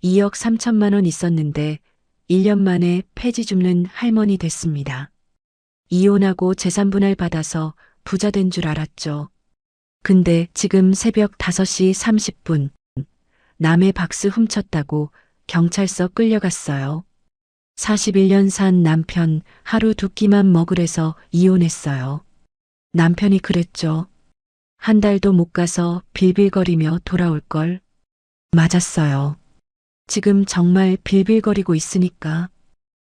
2억 3천만 원 있었는데 1년 만에 폐지 줍는 할머니 됐습니다. 이혼하고 재산 분할 받아서 부자 된 줄 알았죠. 근데 지금 새벽 5시 30분 남의 박스 훔쳤다고 경찰서 끌려갔어요. 41년 산 남편 하루 두 끼만 먹으래서 이혼했어요. 남편이 그랬죠. 한 달도 못 가서 빌빌거리며 돌아올 걸. 맞았어요. 지금 정말 빌빌거리고 있으니까.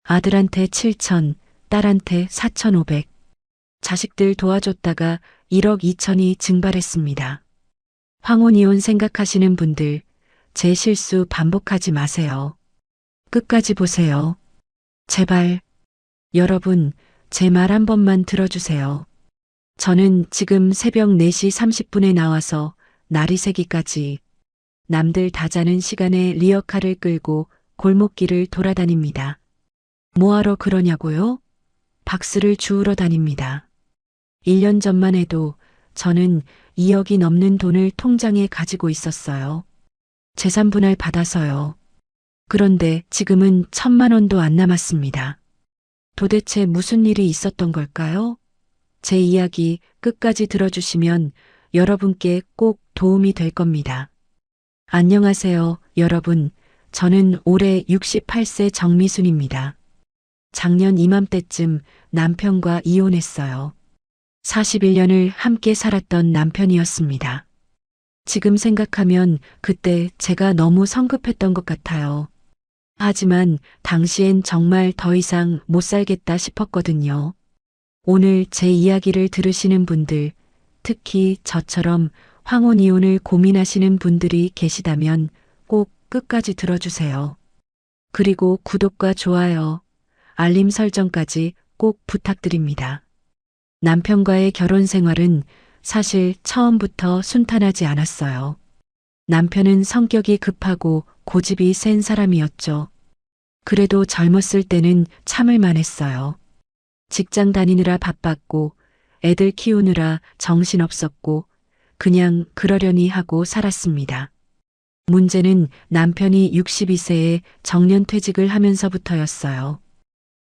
아들한테 7천, 딸한테 4,500. 자식들 도와줬다가 1억 2천이 증발했습니다. 황혼이혼 생각하시는 분들, 제 실수 반복하지 마세요. 끝까지 보세요. 제발. 여러분, 제 말 한 번만 들어주세요. 저는 지금 새벽 4시 30분에 나와서 날이 새기까지 남들 다 자는 시간에 리어카를 끌고 골목길을 돌아다닙니다. 뭐하러 그러냐고요? 박스를 주우러 다닙니다. 1년 전만 해도 저는 2억이 넘는 돈을 통장에 가지고 있었어요. 재산 분할 받아서요. 그런데 지금은 1,000만 원도 안 남았습니다. 도대체 무슨 일이 있었던 걸까요? 제 이야기 끝까지 들어주시면 여러분께 꼭 도움이 될 겁니다. 안녕하세요, 여러분. 저는 올해 68세 정미순입니다. 작년 이맘때쯤 남편과 이혼했어요. 41년을 함께 살았던 남편이었습니다. 지금 생각하면 그때 제가 너무 성급했던 것 같아요. 하지만 당시엔 정말 더 이상 못 살겠다 싶었거든요. 오늘 제 이야기를 들으시는 분들, 특히 저처럼 황혼 이혼을 고민하시는 분들이 계시다면 꼭 끝까지 들어주세요. 그리고 구독과 좋아요, 알림 설정까지 꼭 부탁드립니다. 남편과의 결혼 생활은 사실 처음부터 순탄하지 않았어요. 남편은 성격이 급하고 고집이 센 사람이었죠. 그래도 젊었을 때는 참을 만했어요. 직장 다니느라 바빴고 애들 키우느라 정신없었고 그냥 그러려니 하고 살았습니다. 문제는 남편이 62세에 정년퇴직을 하면서부터였어요.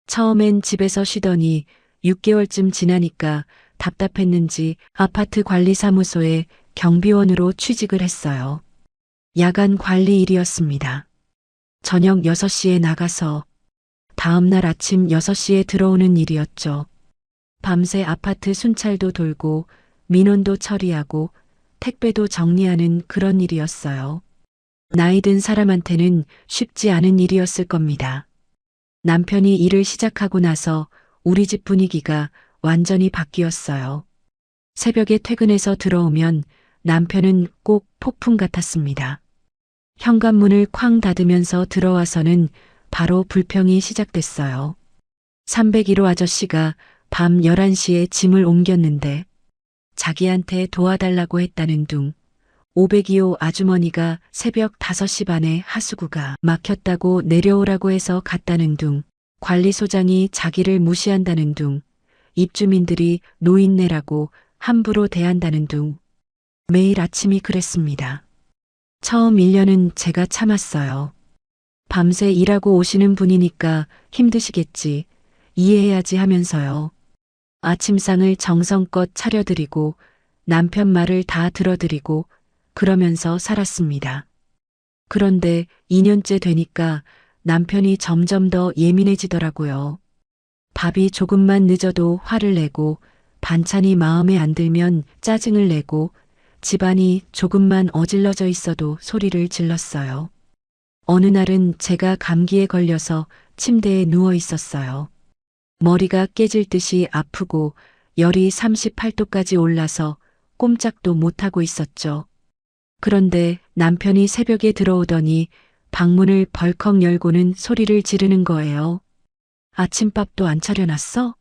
처음엔 집에서 쉬더니 6개월쯤 지나니까 답답했는지 아파트 관리사무소에 경비원으로 취직을 했어요. 야간 관리 일이었습니다. 저녁 6시에 나가서 다음날 아침 6시에 들어오는 일이었죠. 밤새 아파트 순찰도 돌고 민원도 처리하고 택배도 정리하는 그런 일이었어요. 나이 든 사람한테는 쉽지 않은 일이었을 겁니다. 남편이 일을 시작하고 나서 우리 집 분위기가 완전히 바뀌었어요. 새벽에 퇴근해서 들어오면 남편은 꼭 폭풍 같았습니다. 현관문을 쾅 닫으면서 들어와서는 바로 불평이 시작됐어요. 301호 아저씨가 밤 11시에 짐을 옮겼는데 자기한테 도와달라고 했다는 둥, 502호 아주머니가 새벽 5시 반에 하수구가 막혔다고 내려오라고 해서 갔다는 둥, 관리소장이 자기를 무시한다는 둥, 입주민들이 노인네라고 함부로 대한다는 둥. 매일 아침이 그랬습니다. 처음 1년은 제가 참았어요. 밤새 일하고 오시는 분이니까 힘드시겠지, 이해해야지 하면서요. 아침상을 정성껏 차려드리고 남편 말을 다 들어드리고 그러면서 살았습니다. 그런데 2년째 되니까 남편이 점점 더 예민해지더라고요. 밥이 조금만 늦어도 화를 내고 반찬이 마음에 안 들면 짜증을 내고 집안이 조금만 어질러져 있어도 소리를 질렀어요. 어느 날은 제가 감기에 걸려서 침대에 누워 있었어요. 머리가 깨질 듯이 아프고 열이 38도까지 올라서 꼼짝도 못하고 있었죠. 그런데 남편이 새벽에 들어오더니 방문을 벌컥 열고는 소리를 지르는 거예요. 아침밥도 안 차려놨어?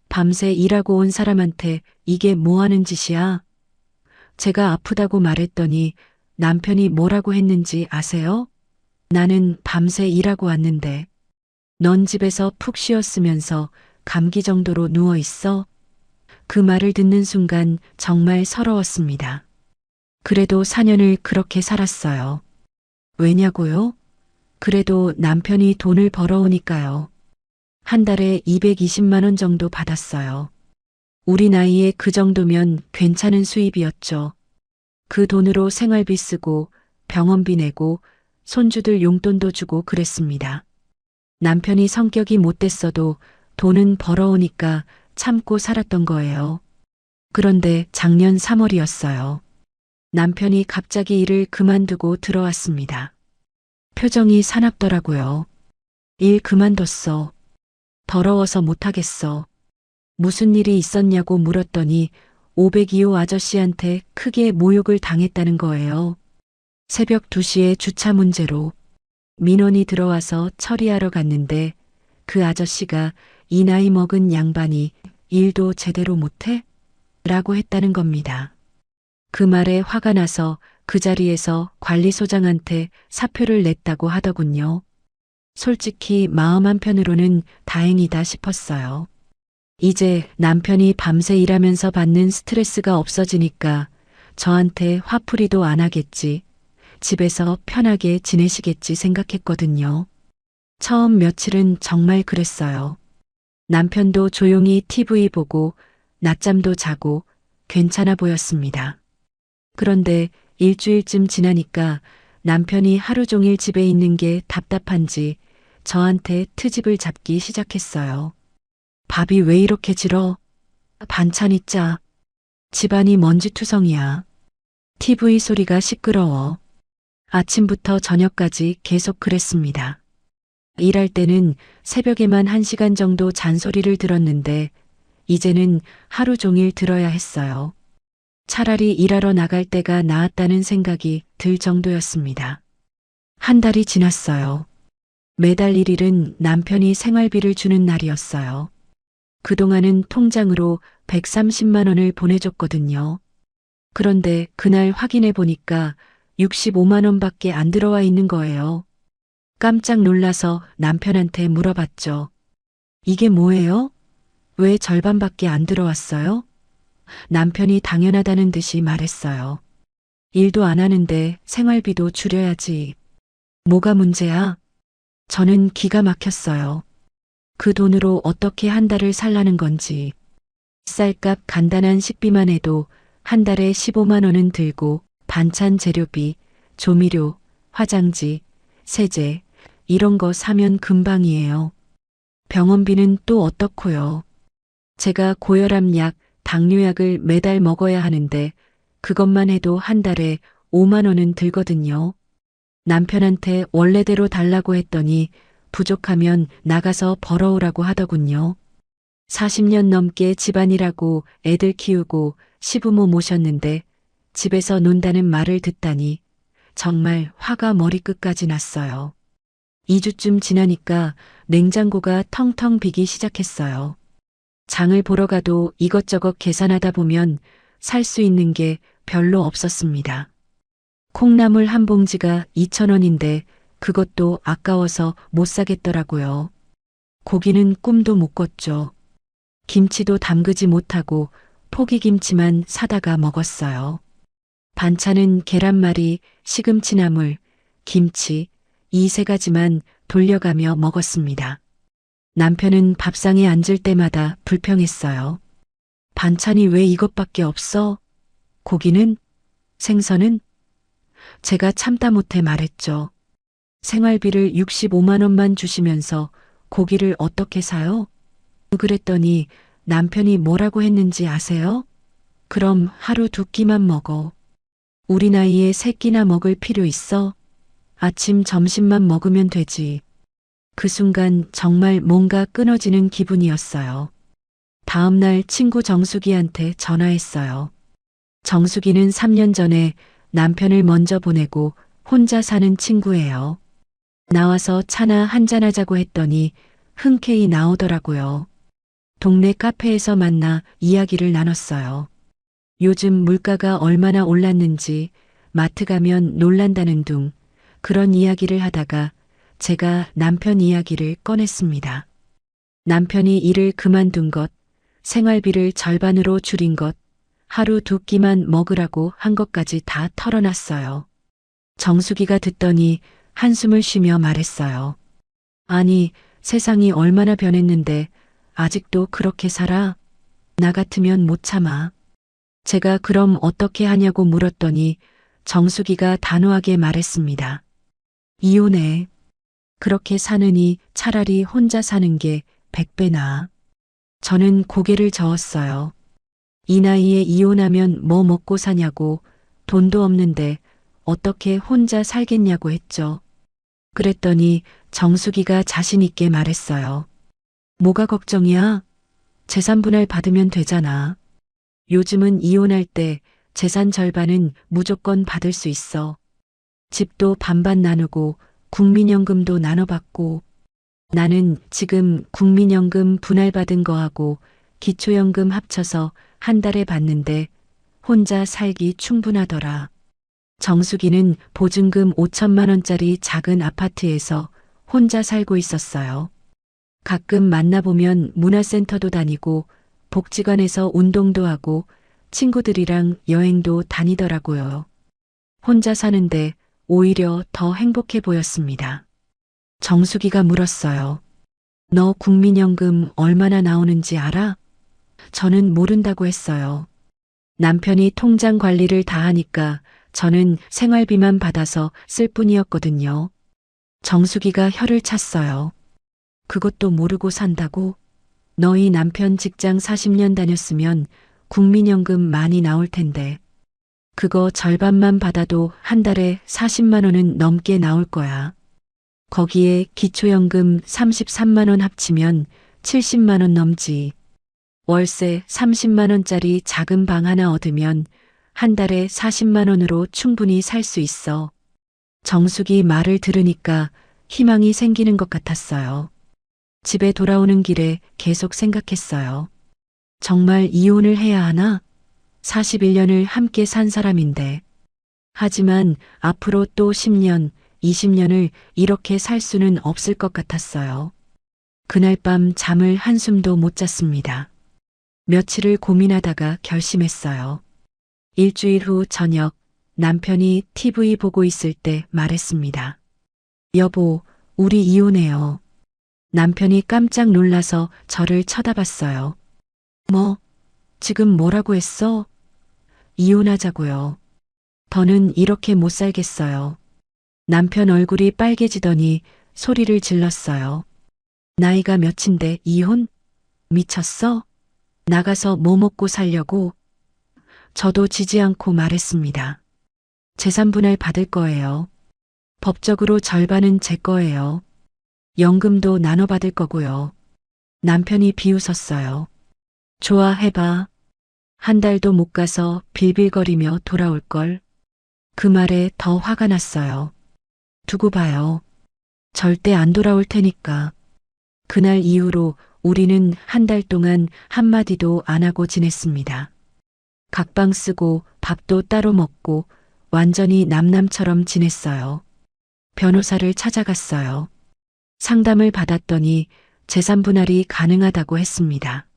밤새 일하고 온 사람한테 이게 뭐 하는 짓이야? 제가 아프다고 말했더니 남편이 뭐라고 했는지 아세요? 나는 밤새 일하고 왔는데 넌 집에서 푹 쉬었으면서 감기 정도로 누워 있어? 그 말을 듣는 순간 정말 서러웠습니다. 그래도 4년을 그렇게 살았어요. 왜냐고요? 그래도 남편이 돈을 벌어오니까요. 한 달에 220만 원 정도 받았어요. 우리 나이에 그 정도면 괜찮은 수입이었죠. 그 돈으로 생활비 쓰고 병원비 내고 손주들 용돈도 주고 그랬습니다. 남편이 성격이 못됐어도 돈은 벌어오니까 참고 살았던 거예요. 그런데 작년 3월이었어요. 남편이 갑자기 일을 그만두고 들어왔습니다. 표정이 사납더라고요. 일 그만뒀어. 더러워서 못하겠어. 무슨 일이 있었냐고 물었더니 502호 아저씨한테 크게 모욕을 당했다는 거예요. 새벽 2시에 주차 문제로 민원이 들어와서 처리하러 갔는데 그 아저씨가 이 나이 먹은 양반이 일도 제대로 못해? 라고 했다는 겁니다. 그 말에 화가 나서 그 자리에서 관리소장한테 사표를 냈다고 하더군요. 솔직히 마음 한편으로는 다행이다 싶었어요. 이제 남편이 밤새 일하면서 받는 스트레스가 없어지니까 저한테 화풀이도 안 하겠지. 집에서 편하게 지내시겠지 생각했거든요. 처음 며칠은 정말 그랬어요. 남편도 조용히 TV 보고 낮잠도 자고 괜찮아 보였습니다. 그런데 일주일쯤 지나니까 남편이 하루 종일 집에 있는 게 답답한지 저한테 트집을 잡기 시작했어요. 밥이 왜 이렇게 질어? 반찬이 짜. 집안이 먼지투성이야. TV 소리가 시끄러워. 아침부터 저녁까지 계속 그랬습니다. 일할 때는 새벽에만 1시간 정도 잔소리를 들었는데 이제는 하루 종일 들어야 했어요. 차라리 일하러 나갈 때가 나았다는 생각이 들 정도였습니다. 한 달이 지났어요. 매달 1일은 남편이 생활비를 주는 날이었어요. 그동안은 통장으로 130만 원을 보내줬거든요. 그런데 그날 확인해 보니까 65만 원밖에 안 들어와 있는 거예요. 깜짝 놀라서 남편한테 물어봤죠. 이게 뭐예요? 왜 절반밖에 안 들어왔어요? 남편이 당연하다는 듯이 말했어요. 일도 안 하는데 생활비도 줄여야지. 뭐가 문제야? 저는 기가 막혔어요. 그 돈으로 어떻게 한 달을 살라는 건지. 쌀값 간단한 식비만 해도 한 달에 15만 원은 들고 반찬 재료비, 조미료, 화장지, 세제 이런 거 사면 금방이에요. 병원비는 또 어떻고요. 제가 고혈압 약, 당뇨약을 매달 먹어야 하는데 그것만 해도 한 달에 5만 원은 들거든요. 남편한테 원래대로 달라고 했더니 부족하면 나가서 벌어오라고 하더군요. 40년 넘게 집안일하고 애들 키우고 시부모 모셨는데 집에서 논다는 말을 듣다니 정말 화가 머리끝까지 났어요. 2주쯤 지나니까 냉장고가 텅텅 비기 시작했어요. 장을 보러 가도 이것저것 계산하다 보면 살 수 있는 게 별로 없었습니다. 콩나물 한 봉지가 2,000원인데 그것도 아까워서 못 사겠더라고요. 고기는 꿈도 못 꿨죠. 김치도 담그지 못하고 포기김치만 사다가 먹었어요. 반찬은 계란말이, 시금치나물, 김치 이 3가지만 돌려가며 먹었습니다. 남편은 밥상에 앉을 때마다 불평했어요. 반찬이 왜 이것밖에 없어? 고기는? 생선은? 제가 참다 못해 말했죠. 생활비를 65만 원만 주시면서 고기를 어떻게 사요? 그랬더니 남편이 뭐라고 했는지 아세요? 그럼 하루 2끼만 먹어. 우리 나이에 3끼나 먹을 필요 있어? 아침 점심만 먹으면 되지. 그 순간 정말 뭔가 끊어지는 기분이었어요. 다음 날 친구 정수기한테 전화했어요. 정수기는 3년 전에 남편을 먼저 보내고 혼자 사는 친구예요. 나와서 차나 한잔하자고 했더니 흔쾌히 나오더라고요. 동네 카페에서 만나 이야기를 나눴어요. 요즘 물가가 얼마나 올랐는지 마트 가면 놀란다는 둥 그런 이야기를 하다가 제가 남편 이야기를 꺼냈습니다. 남편이 일을 그만둔 것, 생활비를 절반으로 줄인 것, 하루 2끼만 먹으라고 한 것까지 다 털어놨어요. 정수기가 듣더니 한숨을 쉬며 말했어요. 아니, 세상이 얼마나 변했는데 아직도 그렇게 살아? 나 같으면 못 참아. 제가 그럼 어떻게 하냐고 물었더니 정수기가 단호하게 말했습니다. 이혼해. 그렇게 사느니 차라리 혼자 사는 게 100배 나아. 저는 고개를 저었어요. 이 나이에 이혼하면 뭐 먹고 사냐고, 돈도 없는데 어떻게 혼자 살겠냐고 했죠. 그랬더니 정수기가 자신 있게 말했어요. 뭐가 걱정이야? 재산 분할 받으면 되잖아. 요즘은 이혼할 때 재산 절반은 무조건 받을 수 있어. 집도 반반 나누고 국민연금도 나눠받고. 나는 지금 국민연금 분할받은 거하고 기초연금 합쳐서 한 달에 받는데 혼자 살기 충분하더라. 정수기는 보증금 5천만 원짜리 작은 아파트에서 혼자 살고 있었어요. 가끔 만나보면 문화센터도 다니고 복지관에서 운동도 하고 친구들이랑 여행도 다니더라고요. 혼자 사는데 오히려 더 행복해 보였습니다. 정수기가 물었어요. 너 국민연금 얼마나 나오는지 알아? 저는 모른다고 했어요. 남편이 통장 관리를 다 하니까 저는 생활비만 받아서 쓸 뿐이었거든요. 정수기가 혀를 찼어요. 그것도 모르고 산다고? 너희 남편 직장 40년 다녔으면 국민연금 많이 나올 텐데. 그거 절반만 받아도 한 달에 40만 원은 넘게 나올 거야. 거기에 기초연금 33만 원 합치면 70만 원 넘지. 월세 30만 원짜리 작은 방 하나 얻으면 한 달에 40만 원으로 충분히 살 수 있어. 정숙이 말을 들으니까 희망이 생기는 것 같았어요. 집에 돌아오는 길에 계속 생각했어요. 정말 이혼을 해야 하나? 41년을 함께 산 사람인데. 하지만 앞으로 또 10년, 20년을 이렇게 살 수는 없을 것 같았어요. 그날 밤 잠을 한숨도 못 잤습니다. 며칠을 고민하다가 결심했어요. 일주일 후 저녁 남편이 TV 보고 있을 때 말했습니다. 여보, 우리 이혼해요. 남편이 깜짝 놀라서 저를 쳐다봤어요. 뭐, 지금 뭐라고 했어? 이혼하자고요. 더는 이렇게 못 살겠어요. 남편 얼굴이 빨개지더니 소리를 질렀어요. 나이가 몇인데 이혼? 미쳤어? 나가서 뭐 먹고 살려고? 저도 지지 않고 말했습니다. 재산 분할 받을 거예요. 법적으로 절반은 제 거예요. 연금도 나눠 받을 거고요. 남편이 비웃었어요. 좋아해봐. 한 달도 못 가서 빌빌거리며 돌아올 걸. 그 말에 더 화가 났어요. 두고 봐요. 절대 안 돌아올 테니까. 그날 이후로 우리는 한 달 동안 한마디도 안 하고 지냈습니다. 각방 쓰고 밥도 따로 먹고 완전히 남남처럼 지냈어요. 변호사를 찾아갔어요. 상담을 받았더니 재산 분할이 가능하다고 했습니다.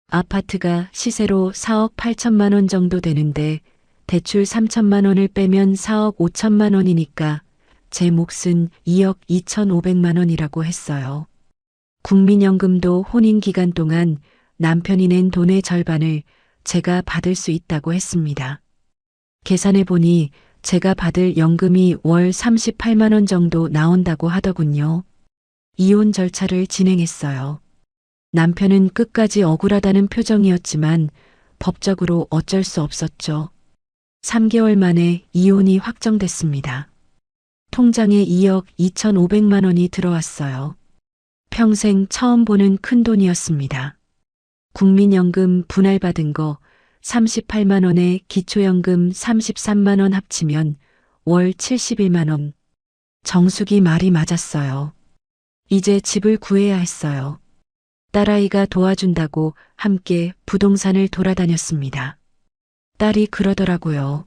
아파트가 시세로 4억 8천만 원 정도 되는데 대출 3천만 원을 빼면 4억 5천만 원이니까 제 몫은 2억 2,500만 원이라고 했어요. 국민연금도 혼인 기간 동안 남편이 낸 돈의 절반을 제가 받을 수 있다고 했습니다. 계산해 보니 제가 받을 연금이 월 38만 원 정도 나온다고 하더군요. 이혼 절차를 진행했어요. 남편은 끝까지 억울하다는 표정이었지만 법적으로 어쩔 수 없었죠. 3개월 만에 이혼이 확정됐습니다. 통장에 2억 2,500만 원이 들어왔어요. 평생 처음 보는 큰 돈이었습니다. 국민연금 분할받은 거 38만 원에 기초연금 33만 원 합치면 월 71만 원. 정숙이 말이 맞았어요. 이제 집을 구해야 했어요. 딸아이가 도와준다고 함께 부동산을 돌아다녔습니다. 딸이 그러더라고요.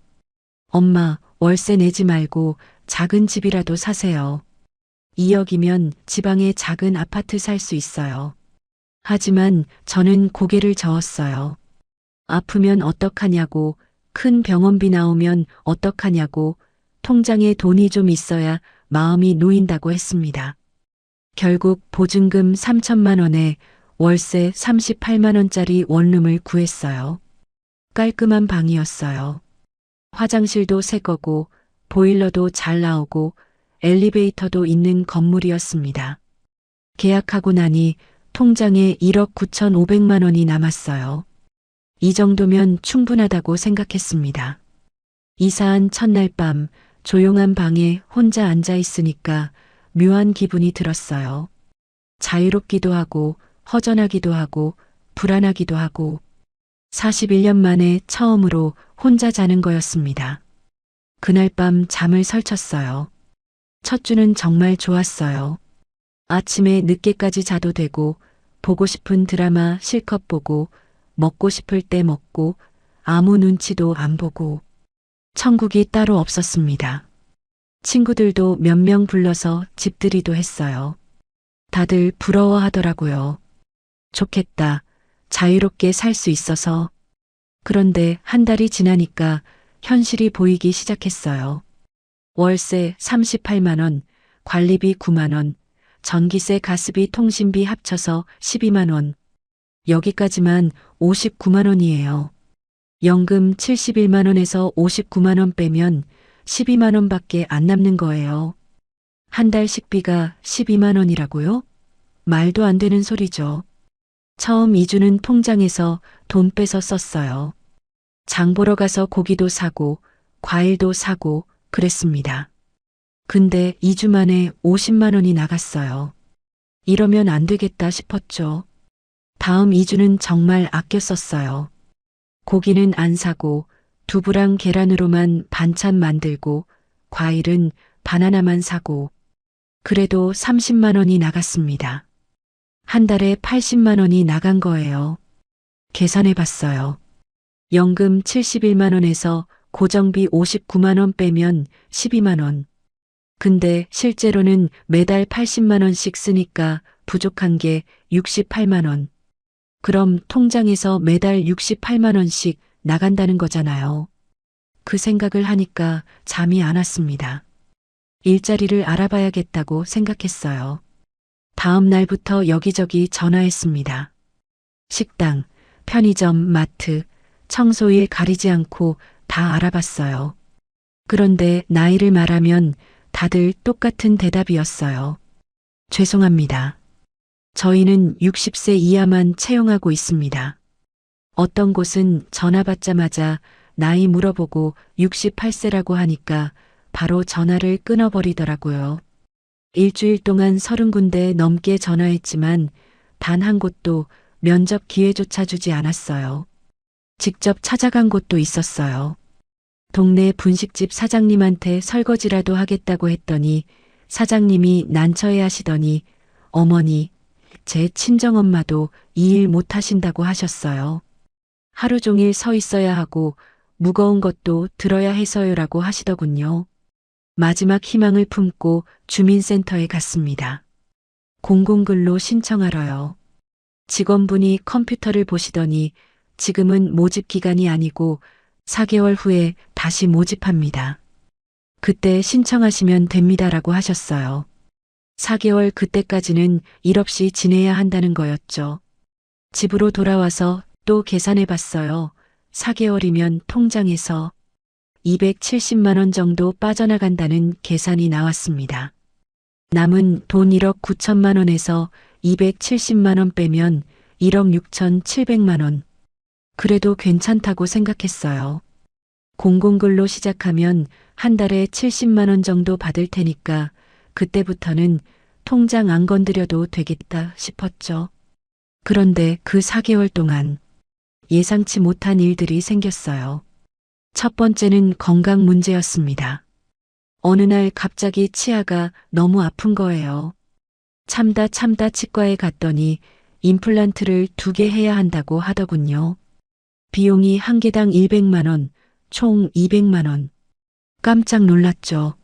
엄마, 월세 내지 말고 작은 집이라도 사세요. 2억이면 지방에 작은 아파트 살 수 있어요. 하지만 저는 고개를 저었어요. 아프면 어떡하냐고, 큰 병원비 나오면 어떡하냐고, 통장에 돈이 좀 있어야 마음이 놓인다고 했습니다. 결국 보증금 3천만 원에 월세 38만 원짜리 원룸을 구했어요. 깔끔한 방이었어요. 화장실도 새 거고 보일러도 잘 나오고 엘리베이터도 있는 건물이었습니다. 계약하고 나니 통장에 1억 9,500만 원이 남았어요. 이 정도면 충분하다고 생각했습니다. 이사한 첫날 밤 조용한 방에 혼자 앉아 있으니까 묘한 기분이 들었어요. 자유롭기도 하고 허전하기도 하고 불안하기도 하고 41년 만에 처음으로 혼자 자는 거였습니다. 그날 밤 잠을 설쳤어요. 첫 주는 정말 좋았어요. 아침에 늦게까지 자도 되고 보고 싶은 드라마 실컷 보고 먹고 싶을 때 먹고 아무 눈치도 안 보고 천국이 따로 없었습니다. 친구들도 몇 명 불러서 집들이도 했어요. 다들 부러워하더라고요. 좋겠다. 자유롭게 살 수 있어서. 그런데 한 달이 지나니까 현실이 보이기 시작했어요. 월세 38만 원, 관리비 9만 원, 전기세, 가스비, 통신비 합쳐서 12만 원. 여기까지만 59만 원이에요. 연금 71만 원에서 59만 원 빼면 12만 원밖에 안 남는 거예요. 한 달 식비가 12만 원이라고요? 말도 안 되는 소리죠. 처음 2주는 통장에서 돈 빼서 썼어요. 장 보러 가서 고기도 사고 과일도 사고 그랬습니다. 근데 2주 만에 50만 원이 나갔어요. 이러면 안 되겠다 싶었죠. 다음 2주는 정말 아껴 썼어요. 고기는 안 사고 두부랑 계란으로만 반찬 만들고 과일은 바나나만 사고 그래도 30만 원이 나갔습니다. 한 달에 80만 원이 나간 거예요. 계산해 봤어요. 연금 71만 원에서 고정비 59만 원 빼면 12만 원. 근데 실제로는 매달 80만 원씩 쓰니까 부족한 게 68만 원. 그럼 통장에서 매달 68만 원씩 나간다는 거잖아요. 그 생각을 하니까 잠이 안 왔습니다. 일자리를 알아봐야겠다고 생각했어요. 다음 날부터 여기저기 전화했습니다. 식당, 편의점, 마트, 청소일 가리지 않고 다 알아봤어요. 그런데 나이를 말하면 다들 똑같은 대답이었어요. 죄송합니다. 저희는 60세 이하만 채용하고 있습니다. 어떤 곳은 전화 받자마자 나이 물어보고 68세라고 하니까 바로 전화를 끊어버리더라고요. 일주일 동안 30군데 넘게 전화했지만 단 한 곳도 면접 기회조차 주지 않았어요. 직접 찾아간 곳도 있었어요. 동네 분식집 사장님한테 설거지라도 하겠다고 했더니 사장님이 난처해 하시더니 어머니, 제 친정엄마도 이 일 못 하신다고 하셨어요. 하루 종일 서 있어야 하고 무거운 것도 들어야 해서요라고 하시더군요. 마지막 희망을 품고 주민센터에 갔습니다. 공공근로 신청하러요. 직원분이 컴퓨터를 보시더니 지금은 모집 기간이 아니고 4개월 후에 다시 모집합니다. 그때 신청하시면 됩니다라고 하셨어요. 4개월 그때까지는 일 없이 지내야 한다는 거였죠. 집으로 돌아와서 또 계산해 봤어요. 4개월이면 통장에서 270만 원 정도 빠져나간다는 계산이 나왔습니다. 남은 돈 1억 9천만 원에서 270만 원 빼면 1억 6,700만 원. 그래도 괜찮다고 생각했어요. 공공근로 시작하면 한 달에 70만 원 정도 받을 테니까 그때부터는 통장 안 건드려도 되겠다 싶었죠. 그런데 그 4개월 동안 예상치 못한 일들이 생겼어요. 첫 번째는 건강 문제였습니다. 어느 날 갑자기 치아가 너무 아픈 거예요. 참다 치과에 갔더니 임플란트를 2개 해야 한다고 하더군요. 비용이 한 개당 100만 원, 총 200만 원. 깜짝 놀랐죠.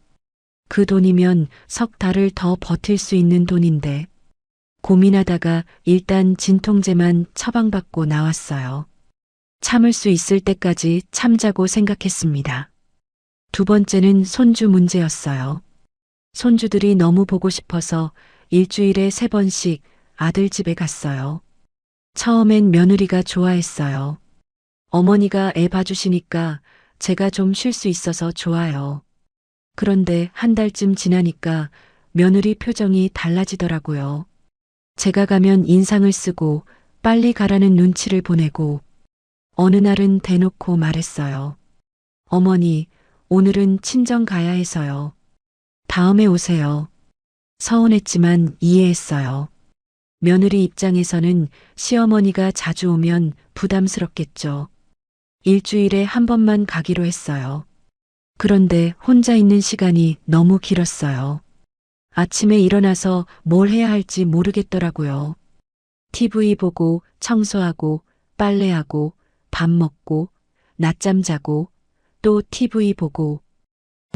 그 돈이면 석 달을 더 버틸 수 있는 돈인데 고민하다가 일단 진통제만 처방받고 나왔어요. 참을 수 있을 때까지 참자고 생각했습니다. 두 번째는 손주 문제였어요. 손주들이 너무 보고 싶어서 일주일에 3번씩 아들 집에 갔어요. 처음엔 며느리가 좋아했어요. 어머니가 애 봐주시니까 제가 좀 쉴 수 있어서 좋아요. 그런데 한 달쯤 지나니까 며느리 표정이 달라지더라고요. 제가 가면 인상을 쓰고 빨리 가라는 눈치를 보내고 어느 날은 대놓고 말했어요. 어머니, 오늘은 친정 가야 해서요. 다음에 오세요. 서운했지만 이해했어요. 며느리 입장에서는 시어머니가 자주 오면 부담스럽겠죠. 일주일에 한 번만 가기로 했어요. 그런데 혼자 있는 시간이 너무 길었어요. 아침에 일어나서 뭘 해야 할지 모르겠더라고요. TV 보고, 청소하고, 빨래하고, 밥 먹고, 낮잠 자고, 또 TV 보고,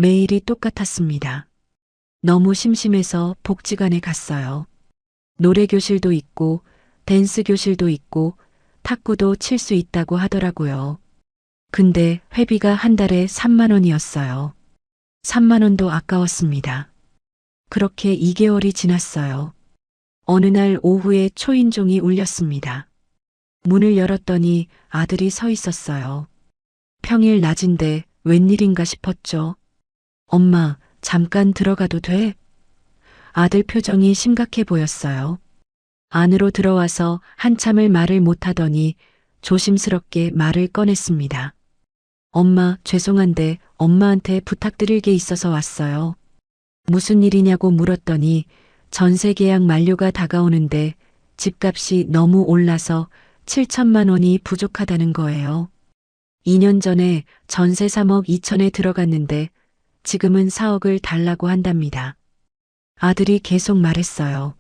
매일이 똑같았습니다. 너무 심심해서 복지관에 갔어요. 노래 교실도 있고, 댄스 교실도 있고, 탁구도 칠 수 있다고 하더라고요. 근데 회비가 한 달에 3만 원이었어요. 3만 원도 아까웠습니다. 그렇게 2개월이 지났어요. 어느 날 오후에 초인종이 울렸습니다. 문을 열었더니 아들이 서 있었어요. 평일 낮인데 웬일인가 싶었죠. 엄마, 잠깐 들어가도 돼? 아들 표정이 심각해 보였어요. 안으로 들어와서 한참을 말을 못하더니 조심스럽게 말을 꺼냈습니다. 엄마, 죄송한데 엄마한테 부탁드릴 게 있어서 왔어요. 무슨 일이냐고 물었더니 전세 계약 만료가 다가오는데 집값이 너무 올라서 7천만 원이 부족하다는 거예요. 2년 전에 전세 3억 2천에 들어갔는데 지금은 4억을 달라고 한답니다. 아들이 계속 말했어요.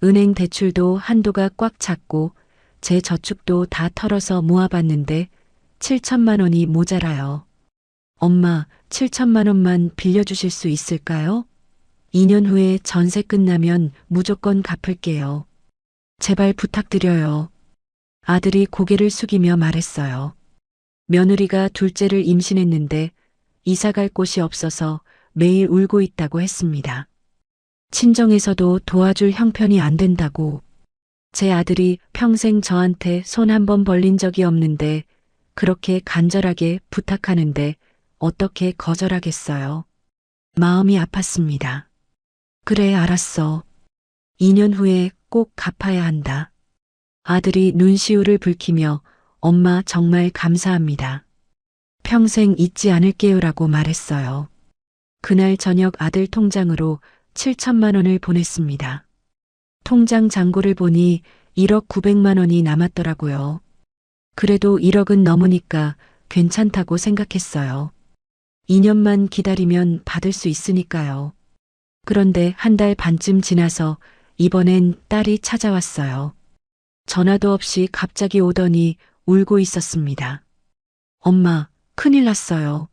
은행 대출도 한도가 꽉 찼고 제 저축도 다 털어서 모아봤는데 7천만 원이 모자라요. 엄마, 7천만 원만 빌려주실 수 있을까요? 2년 후에 전세 끝나면 무조건 갚을게요. 제발 부탁드려요. 아들이 고개를 숙이며 말했어요. 며느리가 둘째를 임신했는데 이사 갈 곳이 없어서 매일 울고 있다고 했습니다. 친정에서도 도와줄 형편이 안 된다고. 제 아들이 평생 저한테 손 한 번 벌린 적이 없는데 그렇게 간절하게 부탁하는데 어떻게 거절하겠어요. 마음이 아팠습니다. 그래, 알았어. 2년 후에 꼭 갚아야 한다. 아들이 눈시울을 붉히며 엄마 정말 감사합니다. 평생 잊지 않을게요라고 말했어요. 그날 저녁 아들 통장으로 7천만 원을 보냈습니다. 통장 잔고를 보니 1억 900만 원이 남았더라고요. 그래도 1억은 넘으니까 괜찮다고 생각했어요. 2년만 기다리면 받을 수 있으니까요. 그런데 한 달 반쯤 지나서 이번엔 딸이 찾아왔어요. 전화도 없이 갑자기 오더니 울고 있었습니다. 엄마, 큰일 났어요.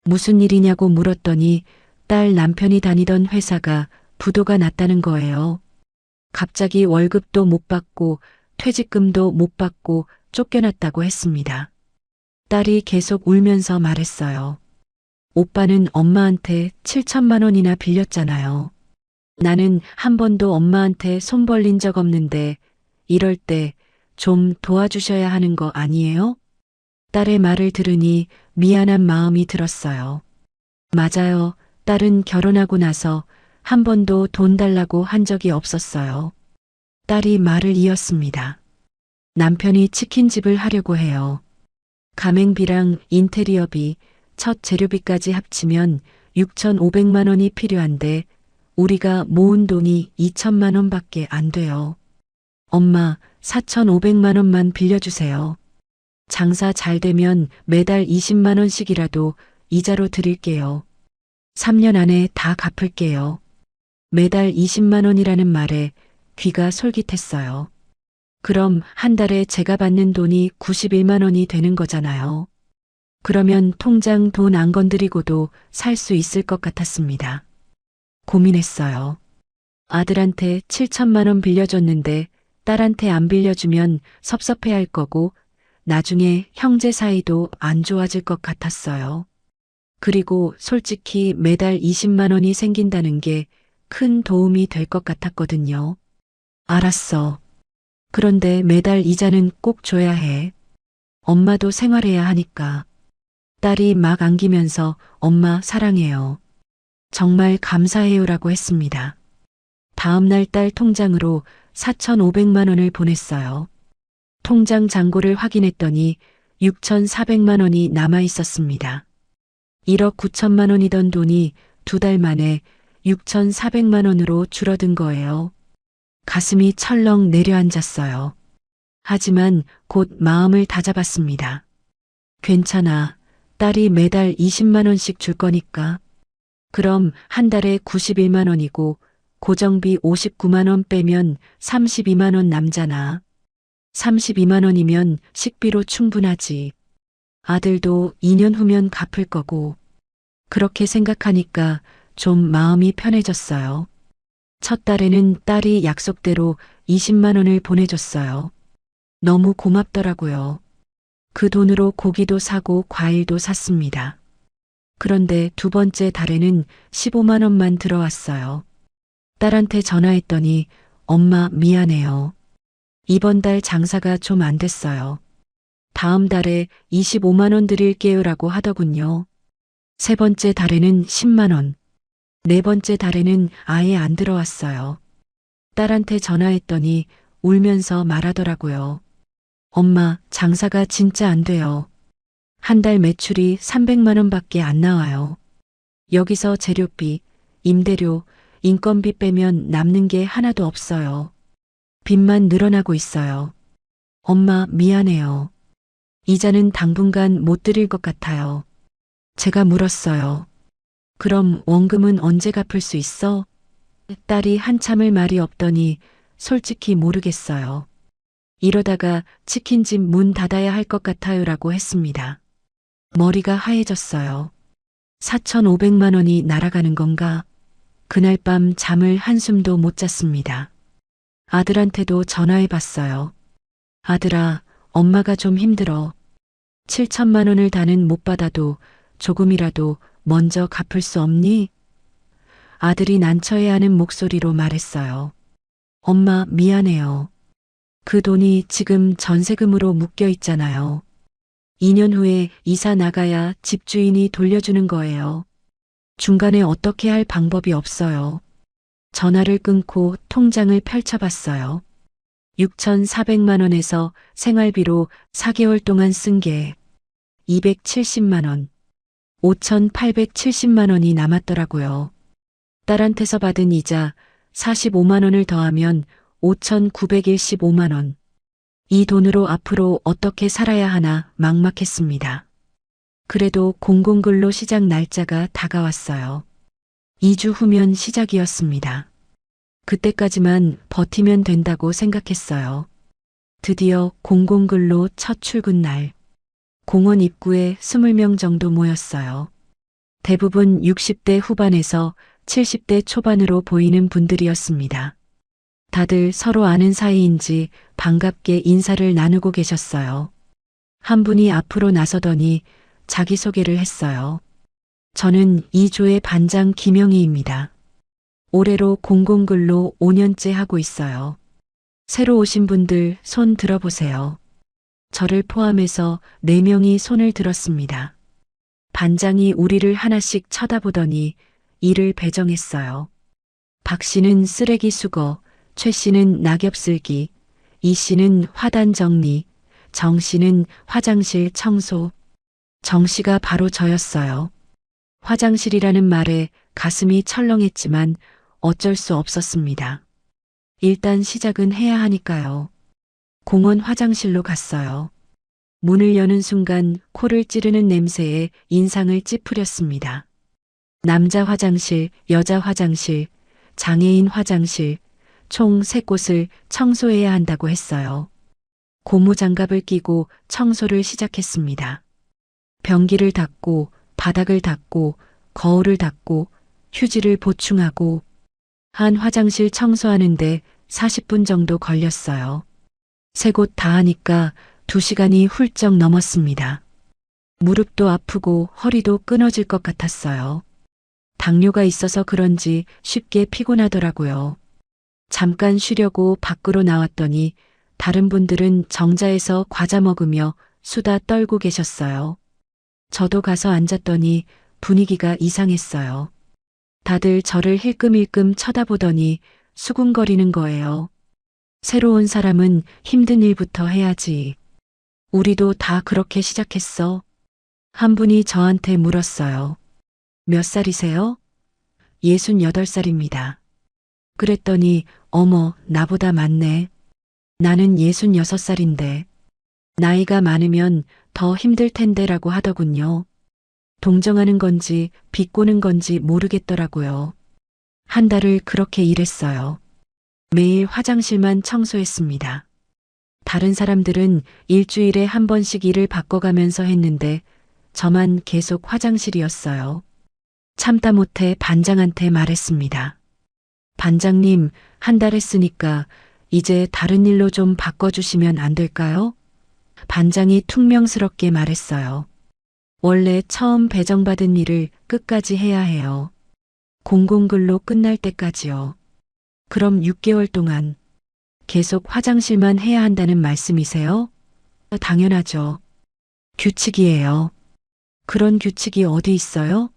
무슨 일이냐고 물었더니 딸 남편이 다니던 회사가 부도가 났다는 거예요. 갑자기 월급도 못 받고 퇴직금도 못 받고 쫓겨났다고 했습니다. 딸이 계속 울면서 말했어요. 오빠는 엄마한테 7천만 원이나 빌렸잖아요. 나는 한 번도 엄마한테 손 벌린 적 없는데 이럴 때 좀 도와주셔야 하는 거 아니에요? 딸의 말을 들으니 미안한 마음이 들었어요. 맞아요. 딸은 결혼하고 나서 한 번도 돈 달라고 한 적이 없었어요. 딸이 말을 이었습니다. 남편이 치킨집을 하려고 해요. 가맹비랑 인테리어비, 첫 재료비까지 합치면 6,500만 원이 필요한데 우리가 모은 돈이 2천만 원밖에 안 돼요. 엄마, 4,500만 원만 빌려주세요. 장사 잘 되면 매달 20만 원씩이라도 이자로 드릴게요. 3년 안에 다 갚을게요. 매달 20만 원이라는 말에 귀가 솔깃했어요. 그럼 한 달에 제가 받는 돈이 91만 원이 되는 거잖아요. 그러면 통장 돈 안 건드리고도 살 수 있을 것 같았습니다. 고민했어요. 아들한테 7천만 원 빌려줬는데 딸한테 안 빌려주면 섭섭해할 거고 나중에 형제 사이도 안 좋아질 것 같았어요. 그리고 솔직히 매달 20만 원이 생긴다는 게 큰 도움이 될 것 같았거든요. 알았어. 그런데 매달 이자는 꼭 줘야 해. 엄마도 생활해야 하니까. 딸이 막 안기면서 엄마 사랑해요. 정말 감사해요라고 했습니다. 다음 날 딸 통장으로 4,500만 원을 보냈어요. 통장 잔고를 확인했더니 6,400만 원이 남아 있었습니다. 1억 9천만 원이던 돈이 2달 만에 6,400만 원으로 줄어든 거예요. 가슴이 철렁 내려앉았어요. 하지만 곧 마음을 다잡았습니다. 괜찮아. 딸이 매달 20만 원씩 줄 거니까. 그럼 한 달에 91만 원이고 고정비 59만 원 빼면 32만 원 남잖아. 32만 원이면 식비로 충분하지. 아들도 2년 후면 갚을 거고. 그렇게 생각하니까 좀 마음이 편해졌어요. 첫 달에는 딸이 약속대로 20만 원을 보내줬어요. 너무 고맙더라고요. 그 돈으로 고기도 사고 과일도 샀습니다. 그런데 두 번째 달에는 15만 원만 들어왔어요. 딸한테 전화했더니 엄마 미안해요. 이번 달 장사가 좀 안 됐어요. 다음 달에 25만 원 드릴게요라고 하더군요. 세 번째 달에는 10만 원. 네 번째 달에는 아예 안 들어왔어요. 딸한테 전화했더니 울면서 말하더라고요. 엄마, 장사가 진짜 안 돼요. 한 달 매출이 300만 원밖에 안 나와요. 여기서 재료비, 임대료, 인건비 빼면 남는 게 하나도 없어요. 빚만 늘어나고 있어요. 엄마, 미안해요. 이자는 당분간 못 드릴 것 같아요. 제가 물었어요. 그럼 원금은 언제 갚을 수 있어? 딸이 한참을 말이 없더니 솔직히 모르겠어요. 이러다가 치킨집 문 닫아야 할 것 같아요라고 했습니다. 머리가 하얘졌어요. 4,500만 원이 날아가는 건가? 그날 밤 잠을 한숨도 못 잤습니다. 아들한테도 전화해 봤어요. 아들아, 엄마가 좀 힘들어. 7천만 원을 다는 못 받아도 조금이라도 먼저 갚을 수 없니? 아들이 난처해하는 목소리로 말했어요. 엄마 미안해요. 그 돈이 지금 전세금으로 묶여 있잖아요. 2년 후에 이사 나가야 집주인이 돌려주는 거예요. 중간에 어떻게 할 방법이 없어요. 전화를 끊고 통장을 펼쳐봤어요. 6,400만 원에서 생활비로 4개월 동안 쓴 게 270만 원, 5,870만 원이 남았더라고요. 딸한테서 받은 이자 45만 원을 더하면 5,915만 원. 이 돈으로 앞으로 어떻게 살아야 하나 막막했습니다. 그래도 공공근로 시작 날짜가 다가왔어요. 2주 후면 시작이었습니다. 그때까지만 버티면 된다고 생각했어요. 드디어 공공근로 첫 출근 날. 공원 입구에 20명 정도 모였어요. 대부분 60대 후반에서 70대 초반으로 보이는 분들이었습니다. 다들 서로 아는 사이인지 반갑게 인사를 나누고 계셨어요. 한 분이 앞으로 나서더니 자기소개를 했어요. 저는 2조의 반장 김영희입니다. 올해로 공공근로 5년째 하고 있어요. 새로 오신 분들 손 들어보세요. 저를 포함해서 4명이 손을 들었습니다. 반장이 우리를 하나씩 쳐다보더니 일을 배정했어요. 박 씨는 쓰레기 수거, 최 씨는 낙엽 쓸기, 이 씨는 화단 정리, 정 씨는 화장실 청소. 정 씨가 바로 저였어요. 화장실이라는 말에 가슴이 철렁했지만 어쩔 수 없었습니다. 일단 시작은 해야 하니까요. 공원 화장실로 갔어요. 문을 여는 순간 코를 찌르는 냄새에 인상을 찌푸렸습니다. 남자 화장실, 여자 화장실, 장애인 화장실, 총 3곳을 청소해야 한다고 했어요. 고무장갑을 끼고 청소를 시작했습니다. 변기를 닦고, 바닥을 닦고, 거울을 닦고, 휴지를 보충하고, 한 화장실 청소하는데 40분 정도 걸렸어요. 3곳 다 하니까 2시간이 훌쩍 넘었습니다. 무릎도 아프고 허리도 끊어질 것 같았어요. 당뇨가 있어서 그런지 쉽게 피곤하더라고요. 잠깐 쉬려고 밖으로 나왔더니 다른 분들은 정자에서 과자 먹으며 수다 떨고 계셨어요. 저도 가서 앉았더니 분위기가 이상했어요. 다들 저를 힐끔힐끔 쳐다보더니 수군거리는 거예요. 새로운 사람은 힘든 일부터 해야지. 우리도 다 그렇게 시작했어. 한 분이 저한테 물었어요. 몇 살이세요? 68살입니다. 그랬더니 어머, 나보다 많네. 나는 66살인데. 나이가 많으면 더 힘들 텐데라고 하더군요. 동정하는 건지 비꼬는 건지 모르겠더라고요. 한 달을 그렇게 일했어요. 매일 화장실만 청소했습니다. 다른 사람들은 일주일에 한 번씩 일을 바꿔가면서 했는데 저만 계속 화장실이었어요. 참다 못해 반장한테 말했습니다. 반장님, 한 달 했으니까 이제 다른 일로 좀 바꿔주시면 안 될까요? 반장이 퉁명스럽게 말했어요. 원래 처음 배정받은 일을 끝까지 해야 해요. 공공근로 끝날 때까지요. 그럼 6개월 동안 계속 화장실만 해야 한다는 말씀이세요? 당연하죠. 규칙이에요. 그런 규칙이 어디 있어요?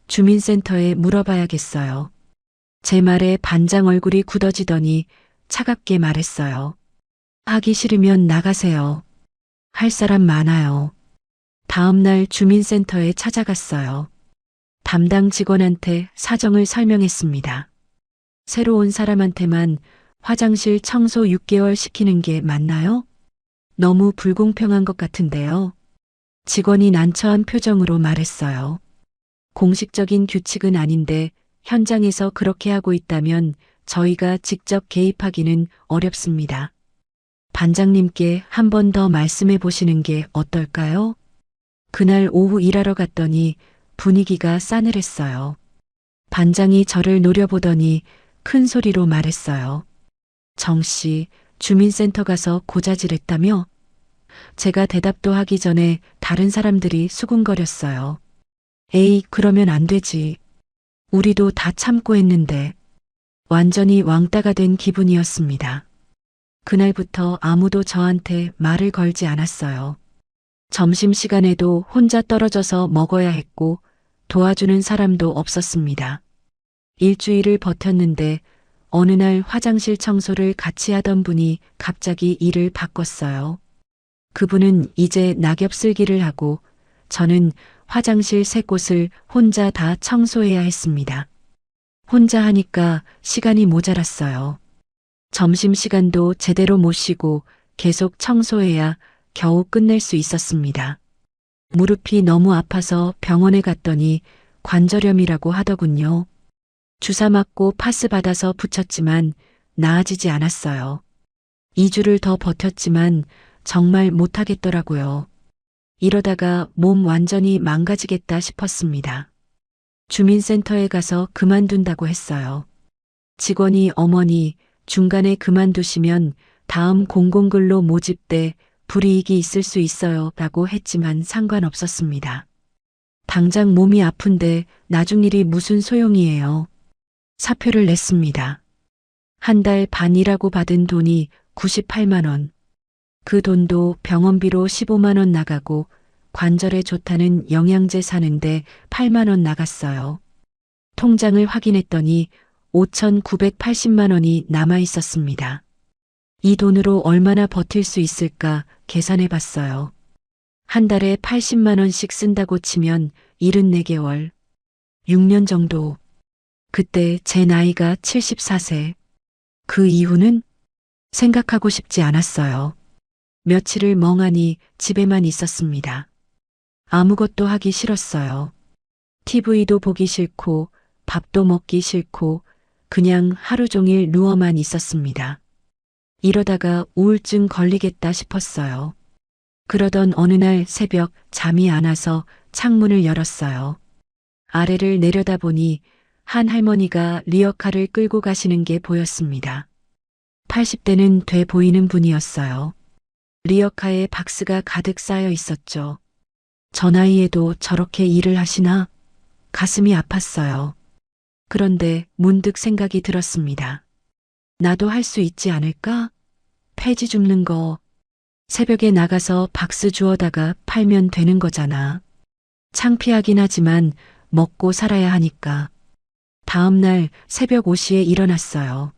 주민센터에 물어봐야겠어요. 제 말에 반장 얼굴이 굳어지더니 차갑게 말했어요. 하기 싫으면 나가세요. 할 사람 많아요. 다음 날 주민센터에 찾아갔어요. 담당 직원한테 사정을 설명했습니다. 새로운 사람한테만 화장실 청소 6개월 시키는 게 맞나요? 너무 불공평한 것 같은데요. 직원이 난처한 표정으로 말했어요. 공식적인 규칙은 아닌데 현장에서 그렇게 하고 있다면 저희가 직접 개입하기는 어렵습니다. 반장님께 한 번 더 말씀해 보시는 게 어떨까요? 그날 오후 일하러 갔더니 분위기가 싸늘했어요. 반장이 저를 노려보더니 큰 소리로 말했어요. 정 씨, 주민센터 가서 고자질했다며? 제가 대답도 하기 전에 다른 사람들이 수군거렸어요. 에이, 그러면 안 되지. 우리도 다 참고 했는데. 완전히 왕따가 된 기분이었습니다. 그날부터 아무도 저한테 말을 걸지 않았어요. 점심시간에도 혼자 떨어져서 먹어야 했고 도와주는 사람도 없었습니다. 일주일을 버텼는데 어느 날 화장실 청소를 같이 하던 분이 갑자기 일을 바꿨어요. 그분은 이제 낙엽 쓸기를 하고 저는 화장실 3곳을 혼자 다 청소해야 했습니다. 혼자 하니까 시간이 모자랐어요. 점심시간도 제대로 못 쉬고 계속 청소해야 겨우 끝낼 수 있었습니다. 무릎이 너무 아파서 병원에 갔더니 관절염이라고 하더군요. 주사 맞고 파스 받아서 붙였지만 나아지지 않았어요. 2주를 더 버텼지만 정말 못하겠더라고요. 이러다가 몸 완전히 망가지겠다 싶었습니다. 주민센터에 가서 그만둔다고 했어요. 직원이 어머니 중간에 그만두시면 다음 공공근로 모집 때 불이익이 있을 수 있어요 라고 했지만 상관없었습니다. 당장 몸이 아픈데 나중 일이 무슨 소용이에요. 사표를 냈습니다. 한 달 반 일하고 받은 돈이 98만 원. 그 돈도 병원비로 15만 원 나가고 관절에 좋다는 영양제 사는데 8만 원 나갔어요. 통장을 확인했더니 5,980만 원이 남아 있었습니다. 이 돈으로 얼마나 버틸 수 있을까 계산해 봤어요. 한 달에 80만 원씩 쓴다고 치면 74개월, 6년 정도. 그때 제 나이가 74세. 그 이후는 생각하고 싶지 않았어요. 며칠을 멍하니 집에만 있었습니다. 아무것도 하기 싫었어요. TV도 보기 싫고 밥도 먹기 싫고 그냥 하루 종일 누워만 있었습니다. 이러다가 우울증 걸리겠다 싶었어요. 그러던 어느 날 새벽 잠이 안 와서 창문을 열었어요. 아래를 내려다보니 한 할머니가 리어카를 끌고 가시는 게 보였습니다. 80대는 돼 보이는 분이었어요. 리어카에 박스가 가득 쌓여 있었죠. 저 나이에도 저렇게 일을 하시나? 가슴이 아팠어요. 그런데 문득 생각이 들었습니다. 나도 할 수 있지 않을까? 폐지 줍는 거, 새벽에 나가서 박스 주워다가 팔면 되는 거잖아. 창피하긴 하지만 먹고 살아야 하니까. 다음 날 새벽 5시에 일어났어요.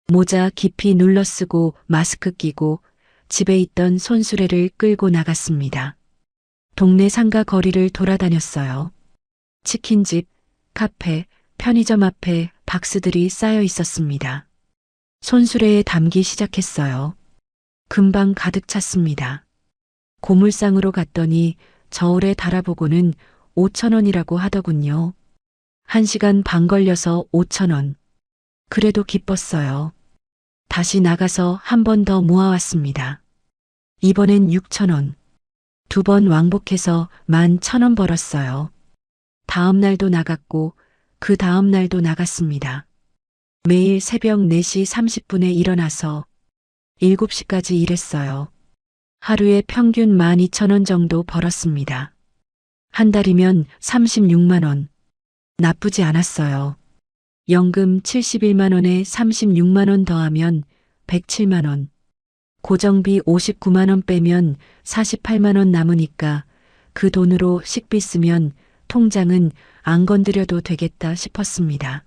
모자 깊이 눌러 쓰고 마스크 끼고 집에 있던 손수레를 끌고 나갔습니다. 동네 상가 거리를 돌아다녔어요. 치킨집, 카페, 편의점 앞에 박스들이 쌓여 있었습니다. 손수레에 담기 시작했어요. 금방 가득 찼습니다. 고물상으로 갔더니 저울에 달아보고는 5,000원이라고 하더군요. 1시간 반 걸려서 5,000원. 그래도 기뻤어요. 다시 나가서 한 번 더 모아왔습니다. 이번엔 6,000원. 2번 왕복해서 11,000원 벌었어요. 다음 날도 나갔고 그 다음 날도 나갔습니다. 매일 새벽 4시 30분에 일어나서 7시까지 일했어요. 하루에 평균 12,000원 정도 벌었습니다. 한 달이면 36만 원. 나쁘지 않았어요. 연금 71만 원에 36만 원 더하면 107만 원. 고정비 59만 원 빼면 48만 원 남으니까 그 돈으로 식비 쓰면 통장은 안 건드려도 되겠다 싶었습니다.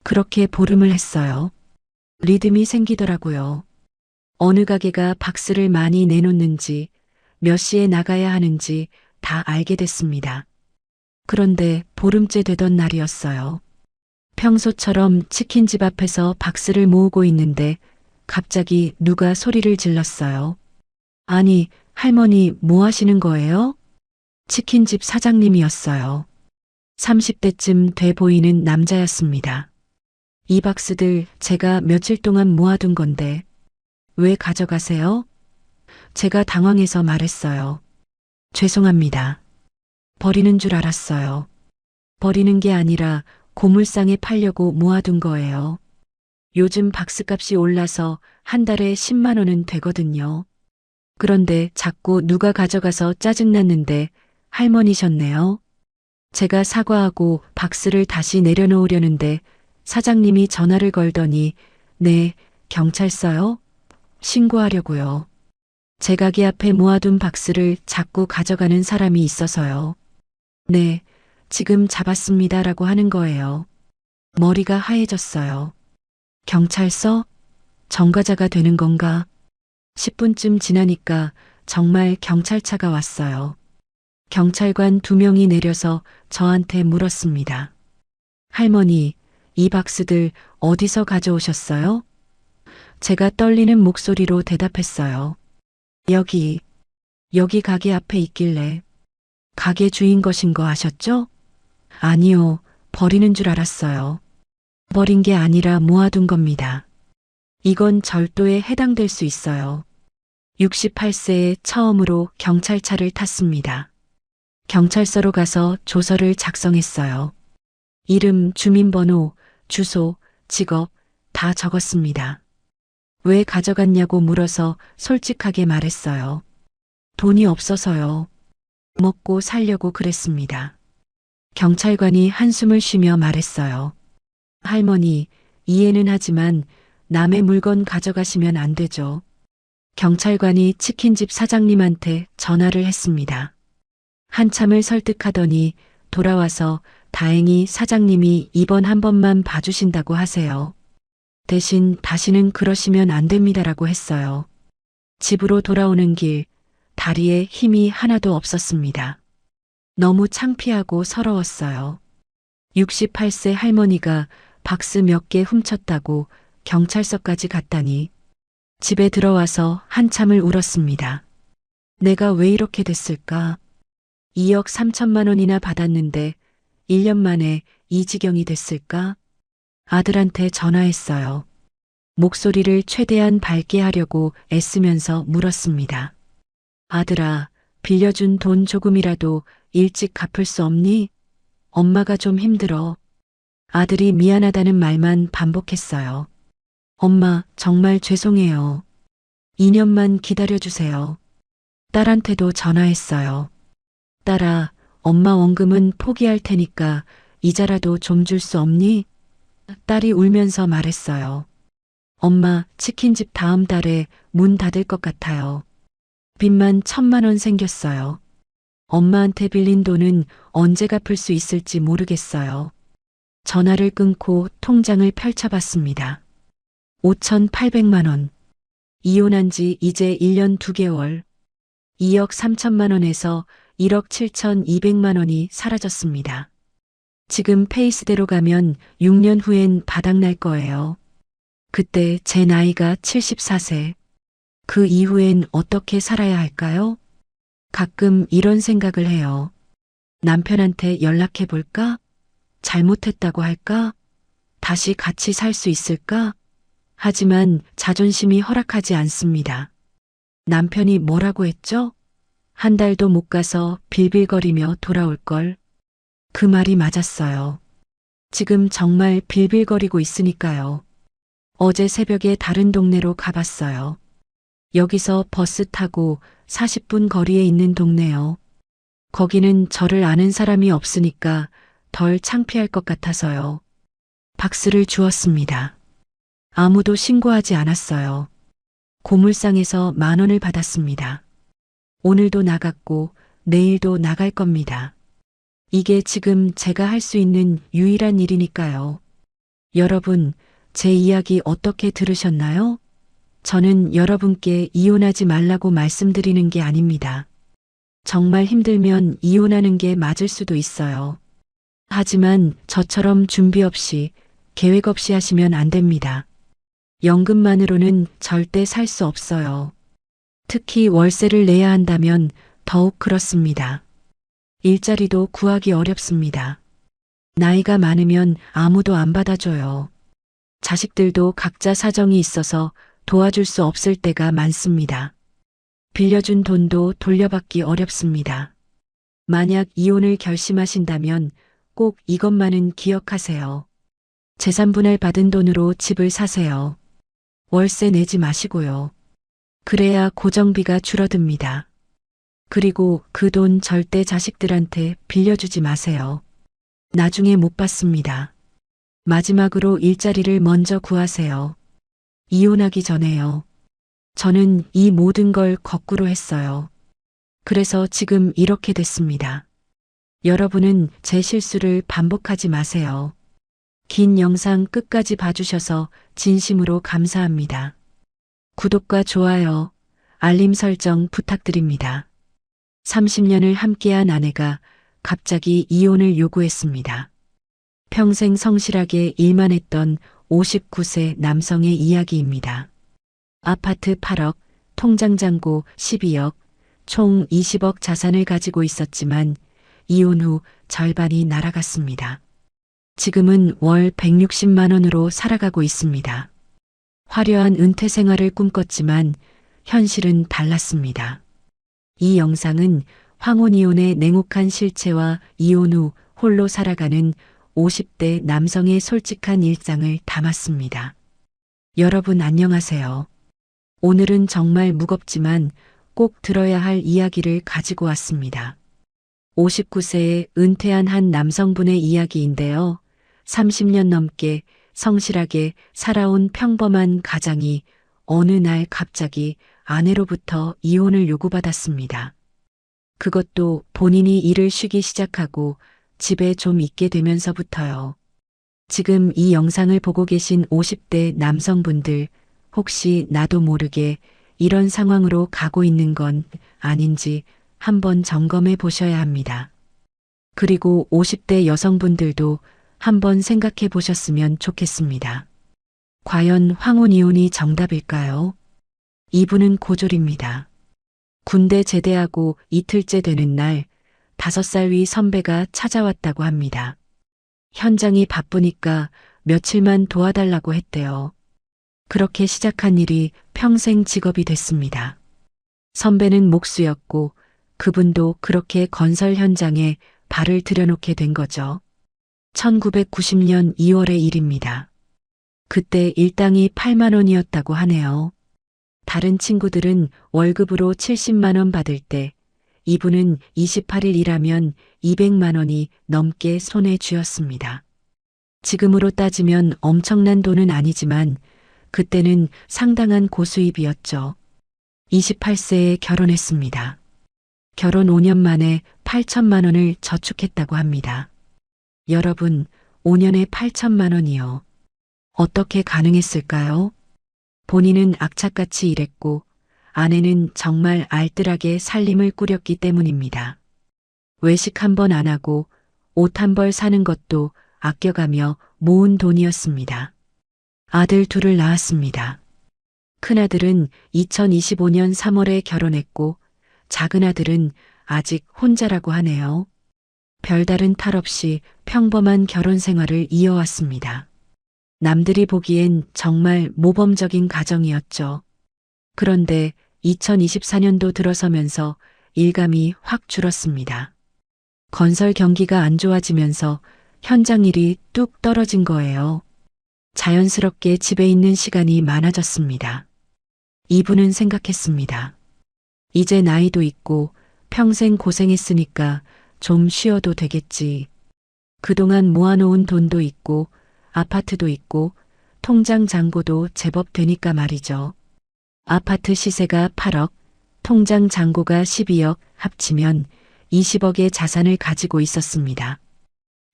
그렇게 보름을 했어요. 리듬이 생기더라고요. 어느 가게가 박스를 많이 내놓는지, 몇 시에 나가야 하는지 다 알게 됐습니다. 그런데 보름째 되던 날이었어요. 평소처럼 치킨집 앞에서 박스를 모으고 있는데 갑자기 누가 소리를 질렀어요. 아니, 할머니 뭐 하시는 거예요? 치킨집 사장님이었어요. 30대쯤 돼 보이는 남자였습니다. 이 박스들 제가 며칠 동안 모아둔 건데 왜 가져가세요? 제가 당황해서 말했어요. 죄송합니다. 버리는 줄 알았어요. 버리는 게 아니라 고물상에 팔려고 모아둔 거예요. 요즘 박스값이 올라서 한 달에 10만 원은 되거든요. 그런데 자꾸 누가 가져가서 짜증났는데 할머니셨네요. 제가 사과하고 박스를 다시 내려놓으려는데 사장님이 전화를 걸더니 네, 경찰서요? 신고하려고요. 제 가게 앞에 모아둔 박스를 자꾸 가져가는 사람이 있어서요. 네, 지금 잡았습니다라고 하는 거예요. 머리가 하얘졌어요. 경찰서? 전과자가 되는 건가? 10분쯤 지나니까 정말 경찰차가 왔어요. 경찰관 2명이 내려서 저한테 물었습니다. 할머니, 이 박스들 어디서 가져오셨어요? 제가 떨리는 목소리로 대답했어요. 여기 가게 앞에 있길래. 가게 주인 것인 거 아셨죠? 아니요, 버리는 줄 알았어요. 버린 게 아니라 모아둔 겁니다. 이건 절도에 해당될 수 있어요. 68세에 처음으로 경찰차를 탔습니다. 경찰서로 가서 조서를 작성했어요. 이름, 주민번호, 주소, 직업 다 적었습니다. 왜 가져갔냐고 물어서 솔직하게 말했어요. 돈이 없어서요. 먹고 살려고 그랬습니다. 경찰관이 한숨을 쉬며 말했어요. 할머니, 이해는 하지만 남의 물건 가져가시면 안 되죠. 경찰관이 치킨집 사장님한테 전화를 했습니다. 한참을 설득하더니 돌아와서 다행히 사장님이 이번 한 번만 봐주신다고 하세요. 대신 다시는 그러시면 안 됩니다라고 했어요. 집으로 돌아오는 길, 다리에 힘이 하나도 없었습니다. 너무 창피하고 서러웠어요. 68세 할머니가 박스 몇 개 훔쳤다고 경찰서까지 갔다니 집에 들어와서 한참을 울었습니다. 내가 왜 이렇게 됐을까? 2억 3천만 원이나 받았는데 1년 만에 이 지경이 됐을까? 아들한테 전화했어요. 목소리를 최대한 밝게 하려고 애쓰면서 물었습니다. 아들아, 빌려준 돈 조금이라도 일찍 갚을 수 없니? 엄마가 좀 힘들어. 아들이 미안하다는 말만 반복했어요. 엄마, 정말 죄송해요. 2년만 기다려주세요. 딸한테도 전화했어요. 딸아, 엄마 원금은 포기할 테니까 이자라도 좀 줄 수 없니? 딸이 울면서 말했어요. 엄마, 치킨집 다음 달에 문 닫을 것 같아요. 빚만 1,000만 원 생겼어요. 엄마한테 빌린 돈은 언제 갚을 수 있을지 모르겠어요. 전화를 끊고 통장을 펼쳐봤습니다. 5,800만 원. 이혼한 지 이제 1년 2개월. 2억 3천만 원에서 1억 7,200만 원이 사라졌습니다. 지금 페이스대로 가면 6년 후엔 바닥날 거예요. 그때 제 나이가 74세. 그 이후엔 어떻게 살아야 할까요? 가끔 이런 생각을 해요. 남편한테 연락해 볼까? 잘못했다고 할까? 다시 같이 살 수 있을까? 하지만 자존심이 허락하지 않습니다. 남편이 뭐라고 했죠? 한 달도 못 가서 빌빌거리며 돌아올 걸. 그 말이 맞았어요. 지금 정말 빌빌거리고 있으니까요. 어제 새벽에 다른 동네로 가봤어요. 여기서 버스 타고 40분 거리에 있는 동네요. 거기는 저를 아는 사람이 없으니까 덜 창피할 것 같아서요. 박스를 주었습니다. 아무도 신고하지 않았어요. 고물상에서 10,000원을 받았습니다. 오늘도 나갔고 내일도 나갈 겁니다. 이게 지금 제가 할 수 있는 유일한 일이니까요. 여러분, 제 이야기 어떻게 들으셨나요? 저는 여러분께 이혼하지 말라고 말씀드리는 게 아닙니다. 정말 힘들면 이혼하는 게 맞을 수도 있어요. 하지만 저처럼 준비 없이, 계획 없이 하시면 안 됩니다. 연금만으로는 절대 살 수 없어요. 특히 월세를 내야 한다면 더욱 그렇습니다. 일자리도 구하기 어렵습니다. 나이가 많으면 아무도 안 받아줘요. 자식들도 각자 사정이 있어서 도와줄 수 없을 때가 많습니다. 빌려준 돈도 돌려받기 어렵습니다. 만약 이혼을 결심하신다면 꼭 이것만은 기억하세요. 재산분할 받은 돈으로 집을 사세요. 월세 내지 마시고요. 그래야 고정비가 줄어듭니다. 그리고 그 돈 절대 자식들한테 빌려주지 마세요. 나중에 못 받습니다. 마지막으로 일자리를 먼저 구하세요. 이혼하기 전에요. 저는 이 모든 걸 거꾸로 했어요. 그래서 지금 이렇게 됐습니다. 여러분은 제 실수를 반복하지 마세요. 긴 영상 끝까지 봐주셔서 진심으로 감사합니다. 구독과 좋아요, 알림 설정 부탁드립니다. 30년을 함께한 아내가 갑자기 이혼을 요구했습니다. 평생 성실하게 일만 했던 59세 남성의 이야기입니다. 아파트 8억, 통장 잔고 12억, 총 20억 자산을 가지고 있었지만 이혼 후 절반이 날아갔습니다. 지금은 월 160만 원으로 살아가고 있습니다. 화려한 은퇴 생활을 꿈꿨지만 현실은 달랐습니다. 이 영상은 황혼이혼의 냉혹한 실체와 이혼 후 홀로 살아가는 50대 남성의 솔직한 일상을 담았습니다. 여러분 안녕하세요. 오늘은 정말 무겁지만 꼭 들어야 할 이야기를 가지고 왔습니다. 59세에 은퇴한 한 남성분의 이야기인데요. 30년 넘게 성실하게 살아온 평범한 가장이 어느 날 갑자기 아내로부터 이혼을 요구받았습니다. 그것도 본인이 일을 쉬기 시작하고 집에 좀 있게 되면서부터요. 지금 이 영상을 보고 계신 50대 남성분들, 혹시 나도 모르게 이런 상황으로 가고 있는 건 아닌지 한번 점검해 보셔야 합니다. 그리고 50대 여성분들도 한번 생각해 보셨으면 좋겠습니다. 과연 황혼이혼이 정답일까요? 이분은 고졸입니다. 군대 제대하고 이틀째 되는 날 5살 위 선배가 찾아왔다고 합니다. 현장이 바쁘니까 며칠만 도와달라고 했대요. 그렇게 시작한 일이 평생 직업이 됐습니다. 선배는 목수였고 그분도 그렇게 건설 현장에 발을 들여놓게 된 거죠. 1990년 2월의 일입니다. 그때 일당이 8만 원이었다고 하네요. 다른 친구들은 월급으로 70만 원 받을 때 이분은 28일 일하면 200만 원이 넘게 손에 쥐었습니다. 지금으로 따지면 엄청난 돈은 아니지만 그때는 상당한 고수입이었죠. 28세에 결혼했습니다. 결혼 5년 만에 8천만 원을 저축했다고 합니다. 여러분, 5년에 8천만 원이요. 어떻게 가능했을까요? 본인은 악착같이 일했고 아내는 정말 알뜰하게 살림을 꾸렸기 때문입니다. 외식 한 번 안 하고 옷 한 벌 사는 것도 아껴가며 모은 돈이었습니다. 아들 둘을 낳았습니다. 큰아들은 2025년 3월에 결혼했고 작은 아들은 아직 혼자라고 하네요. 별다른 탈 없이 평범한 결혼 생활을 이어왔습니다. 남들이 보기엔 정말 모범적인 가정이었죠. 그런데 2024년도 들어서면서 일감이 확 줄었습니다. 건설 경기가 안 좋아지면서 현장 일이 뚝 떨어진 거예요. 자연스럽게 집에 있는 시간이 많아졌습니다. 이분은 생각했습니다. 이제 나이도 있고 평생 고생했으니까 좀 쉬어도 되겠지. 그동안 모아놓은 돈도 있고 아파트도 있고 통장 잔고도 제법 되니까 말이죠. 아파트 시세가 8억, 통장 잔고가 12억 합치면 20억의 자산을 가지고 있었습니다.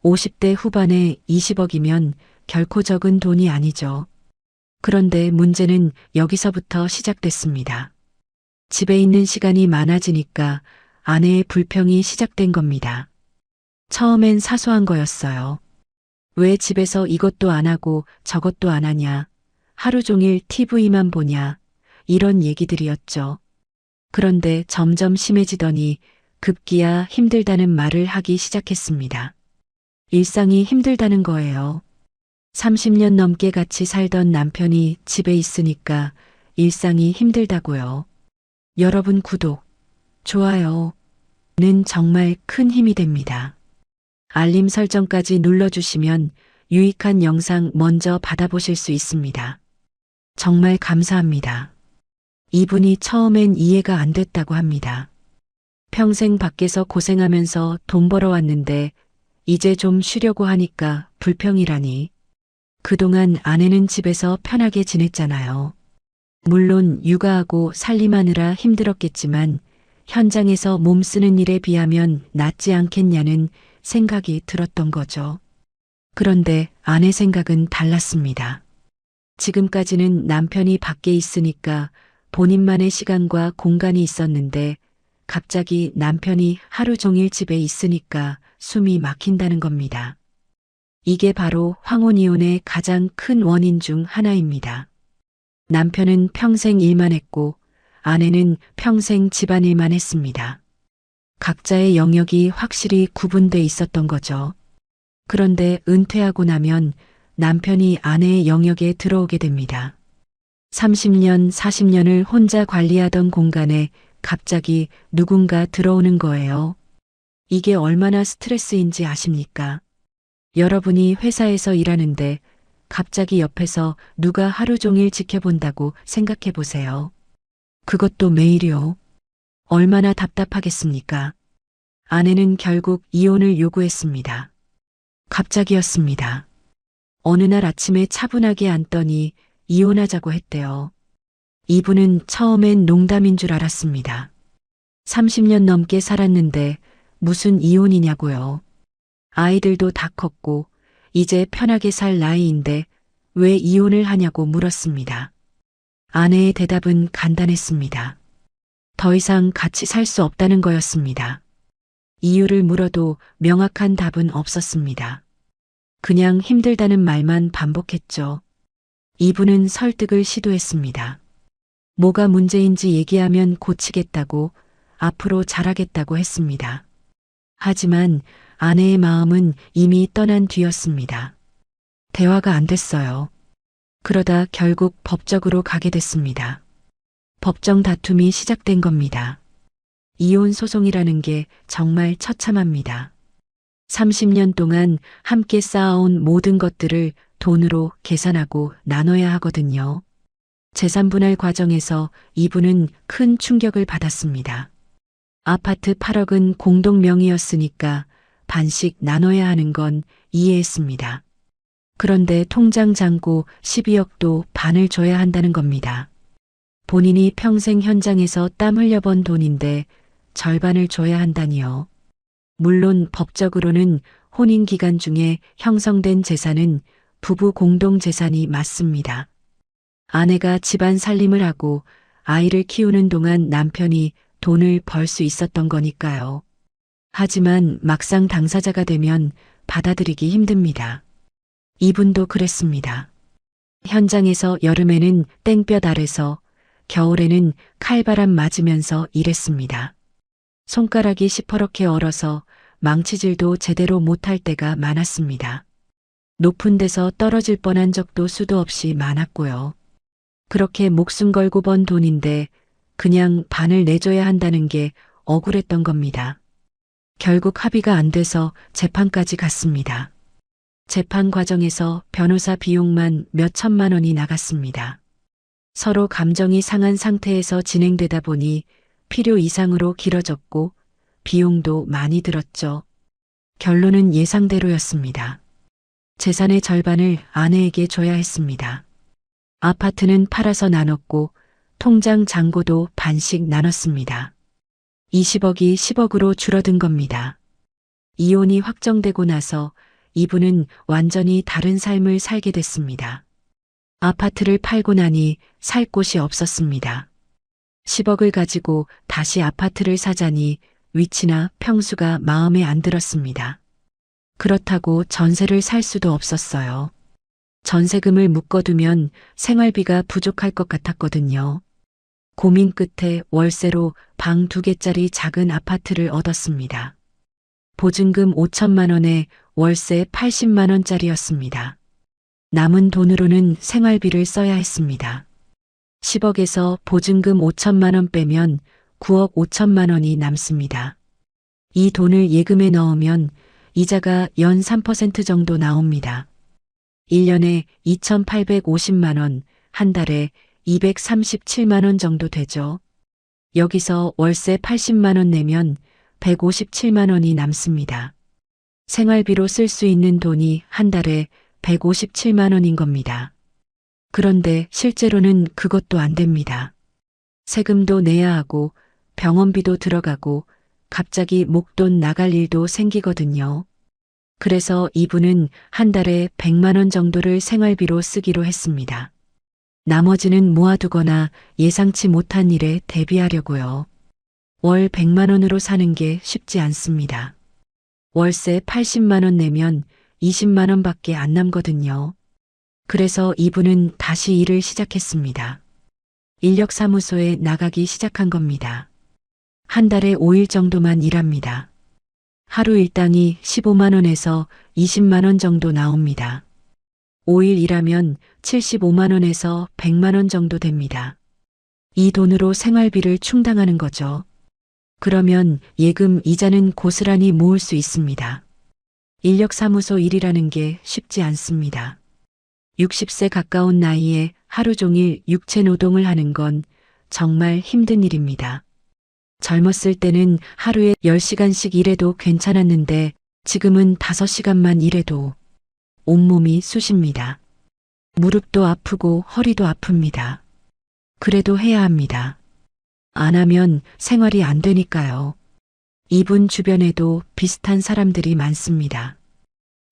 50대 후반에 20억이면 결코 적은 돈이 아니죠. 그런데 문제는 여기서부터 시작됐습니다. 집에 있는 시간이 많아지니까 아내의 불평이 시작된 겁니다. 처음엔 사소한 거였어요. 왜 집에서 이것도 안 하고 저것도 안 하냐? 하루 종일 TV만 보냐? 이런 얘기들이었죠. 그런데 점점 심해지더니 급기야 힘들다는 말을 하기 시작했습니다. 일상이 힘들다는 거예요. 30년 넘게 같이 살던 남편이 집에 있으니까 일상이 힘들다고요. 여러분 구독, 좋아요는 정말 큰 힘이 됩니다. 알림 설정까지 눌러주시면 유익한 영상 먼저 받아보실 수 있습니다. 정말 감사합니다. 이분이 처음엔 이해가 안 됐다고 합니다. 평생 밖에서 고생하면서 돈 벌어왔는데 이제 좀 쉬려고 하니까 불평이라니. 그동안 아내는 집에서 편하게 지냈잖아요. 물론 육아하고 살림하느라 힘들었겠지만 현장에서 몸 쓰는 일에 비하면 낫지 않겠냐는 생각이 들었던 거죠. 그런데 아내 생각은 달랐습니다. 지금까지는 남편이 밖에 있으니까 본인만의 시간과 공간이 있었는데 갑자기 남편이 하루 종일 집에 있으니까 숨이 막힌다는 겁니다. 이게 바로 황혼이혼의 가장 큰 원인 중 하나입니다. 남편은 평생 일만 했고 아내는 평생 집안일만 했습니다. 각자의 영역이 확실히 구분돼 있었던 거죠. 그런데 은퇴하고 나면 남편이 아내의 영역에 들어오게 됩니다. 30년, 40년을 혼자 관리하던 공간에 갑자기 누군가 들어오는 거예요. 이게 얼마나 스트레스인지 아십니까? 여러분이 회사에서 일하는데 갑자기 옆에서 누가 하루 종일 지켜본다고 생각해 보세요. 그것도 매일이요. 얼마나 답답하겠습니까? 아내는 결국 이혼을 요구했습니다. 갑자기였습니다. 어느 날 아침에 차분하게 앉더니 이혼하자고 했대요. 이분은 처음엔 농담인 줄 알았습니다. 30년 넘게 살았는데 무슨 이혼이냐고요. 아이들도 다 컸고 이제 편하게 살 나이인데 왜 이혼을 하냐고 물었습니다. 아내의 대답은 간단했습니다. 더 이상 같이 살 수 없다는 거였습니다. 이유를 물어도 명확한 답은 없었습니다. 그냥 힘들다는 말만 반복했죠. 이분은 설득을 시도했습니다. 뭐가 문제인지 얘기하면 고치겠다고, 앞으로 잘하겠다고 했습니다. 하지만 아내의 마음은 이미 떠난 뒤였습니다. 대화가 안 됐어요. 그러다 결국 법적으로 가게 됐습니다. 법정 다툼이 시작된 겁니다. 이혼 소송이라는 게 정말 처참합니다. 30년 동안 함께 쌓아온 모든 것들을 돈으로 계산하고 나눠야 하거든요. 재산 분할 과정에서 이분은 큰 충격을 받았습니다. 아파트 8억은 공동 명의였으니까 반씩 나눠야 하는 건 이해했습니다. 그런데 통장 잔고 12억도 반을 줘야 한다는 겁니다. 본인이 평생 현장에서 땀 흘려번 돈인데 절반을 줘야 한다니요. 물론 법적으로는 혼인 기간 중에 형성된 재산은 부부 공동 재산이 맞습니다. 아내가 집안 살림을 하고 아이를 키우는 동안 남편이 돈을 벌 수 있었던 거니까요. 하지만 막상 당사자가 되면 받아들이기 힘듭니다. 이분도 그랬습니다. 현장에서 여름에는 땡볕 아래서 겨울에는 칼바람 맞으면서 일했습니다. 손가락이 시퍼렇게 얼어서 망치질도 제대로 못할 때가 많았습니다. 높은 데서 떨어질 뻔한 적도 수도 없이 많았고요. 그렇게 목숨 걸고 번 돈인데 그냥 반을 내줘야 한다는 게 억울했던 겁니다. 결국 합의가 안 돼서 재판까지 갔습니다. 재판 과정에서 변호사 비용만 몇 천만 원이 나갔습니다. 서로 감정이 상한 상태에서 진행되다 보니 필요 이상으로 길어졌고 비용도 많이 들었죠. 결론은 예상대로였습니다. 재산의 절반을 아내에게 줘야 했습니다. 아파트는 팔아서 나눴고 통장 잔고도 반씩 나눴습니다. 20억이 10억으로 줄어든 겁니다. 이혼이 확정되고 나서 이분은 완전히 다른 삶을 살게 됐습니다. 아파트를 팔고 나니 살 곳이 없었습니다. 10억을 가지고 다시 아파트를 사자니 위치나 평수가 마음에 안 들었습니다. 그렇다고 전세를 살 수도 없었어요. 전세금을 묶어두면 생활비가 부족할 것 같았거든요. 고민 끝에 월세로 방 2개짜리 작은 아파트를 얻었습니다. 보증금 5천만 원에 월세 80만 원짜리였습니다. 남은 돈으로는 생활비를 써야 했습니다. 10억에서 보증금 5천만 원 빼면 9억 5천만 원이 남습니다. 이 돈을 예금에 넣으면 이자가 연 3% 정도 나옵니다. 1년에 2,850만 원, 한 달에 237만 원 정도 되죠. 여기서 월세 80만 원 내면 157만 원이 남습니다. 생활비로 쓸 수 있는 돈이 한 달에 157만 원인 겁니다. 그런데 실제로는 그것도 안 됩니다. 세금도 내야 하고 병원비도 들어가고 갑자기 목돈 나갈 일도 생기거든요. 그래서 이분은 한 달에 100만 원 정도를 생활비로 쓰기로 했습니다. 나머지는 모아두거나 예상치 못한 일에 대비하려고요. 월 100만 원으로 사는 게 쉽지 않습니다. 월세 80만 원 내면 20만 원밖에 안 남거든요. 그래서 이분은 다시 일을 시작했습니다. 인력사무소에 나가기 시작한 겁니다. 한 달에 5일 정도만 일합니다. 하루 일당이 15만 원에서 20만 원 정도 나옵니다. 5일 일하면 75만 원에서 100만 원 정도 됩니다. 이 돈으로 생활비를 충당하는 거죠. 그러면 예금 이자는 고스란히 모을 수 있습니다. 인력사무소 일이라는 게 쉽지 않습니다. 60세 가까운 나이에 하루 종일 육체 노동을 하는 건 정말 힘든 일입니다. 젊었을 때는 하루에 10시간씩 일해도 괜찮았는데 지금은 5시간만 일해도 온몸이 쑤십니다. 무릎도 아프고 허리도 아픕니다. 그래도 해야 합니다. 안 하면 생활이 안 되니까요. 이분 주변에도 비슷한 사람들이 많습니다.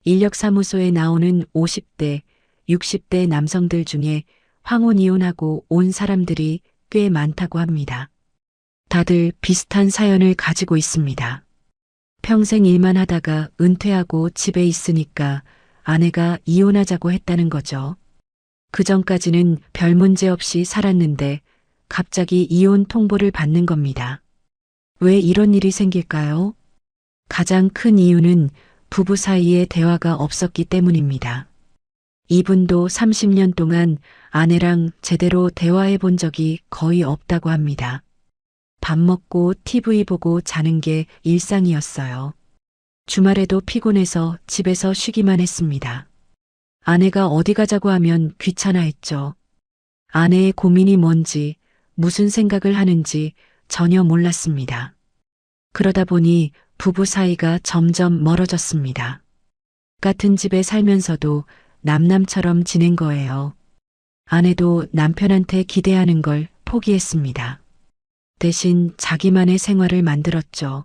인력사무소에 나오는 50대, 60대 남성들 중에 황혼 이혼하고 온 사람들이 꽤 많다고 합니다. 다들 비슷한 사연을 가지고 있습니다. 평생 일만 하다가 은퇴하고 집에 있으니까 아내가 이혼하자고 했다는 거죠. 그전까지는 별 문제 없이 살았는데 갑자기 이혼 통보를 받는 겁니다. 왜 이런 일이 생길까요? 가장 큰 이유는 부부 사이에 대화가 없었기 때문입니다. 이분도 30년 동안 아내랑 제대로 대화해 본 적이 거의 없다고 합니다. 밥 먹고 TV 보고 자는 게 일상이었어요. 주말에도 피곤해서 집에서 쉬기만 했습니다. 아내가 어디 가자고 하면 귀찮아했죠. 아내의 고민이 뭔지, 무슨 생각을 하는지 전혀 몰랐습니다. 그러다 보니 부부 사이가 점점 멀어졌습니다. 같은 집에 살면서도 남남처럼 지낸 거예요. 아내도 남편한테 기대하는 걸 포기했습니다. 대신 자기만의 생활을 만들었죠.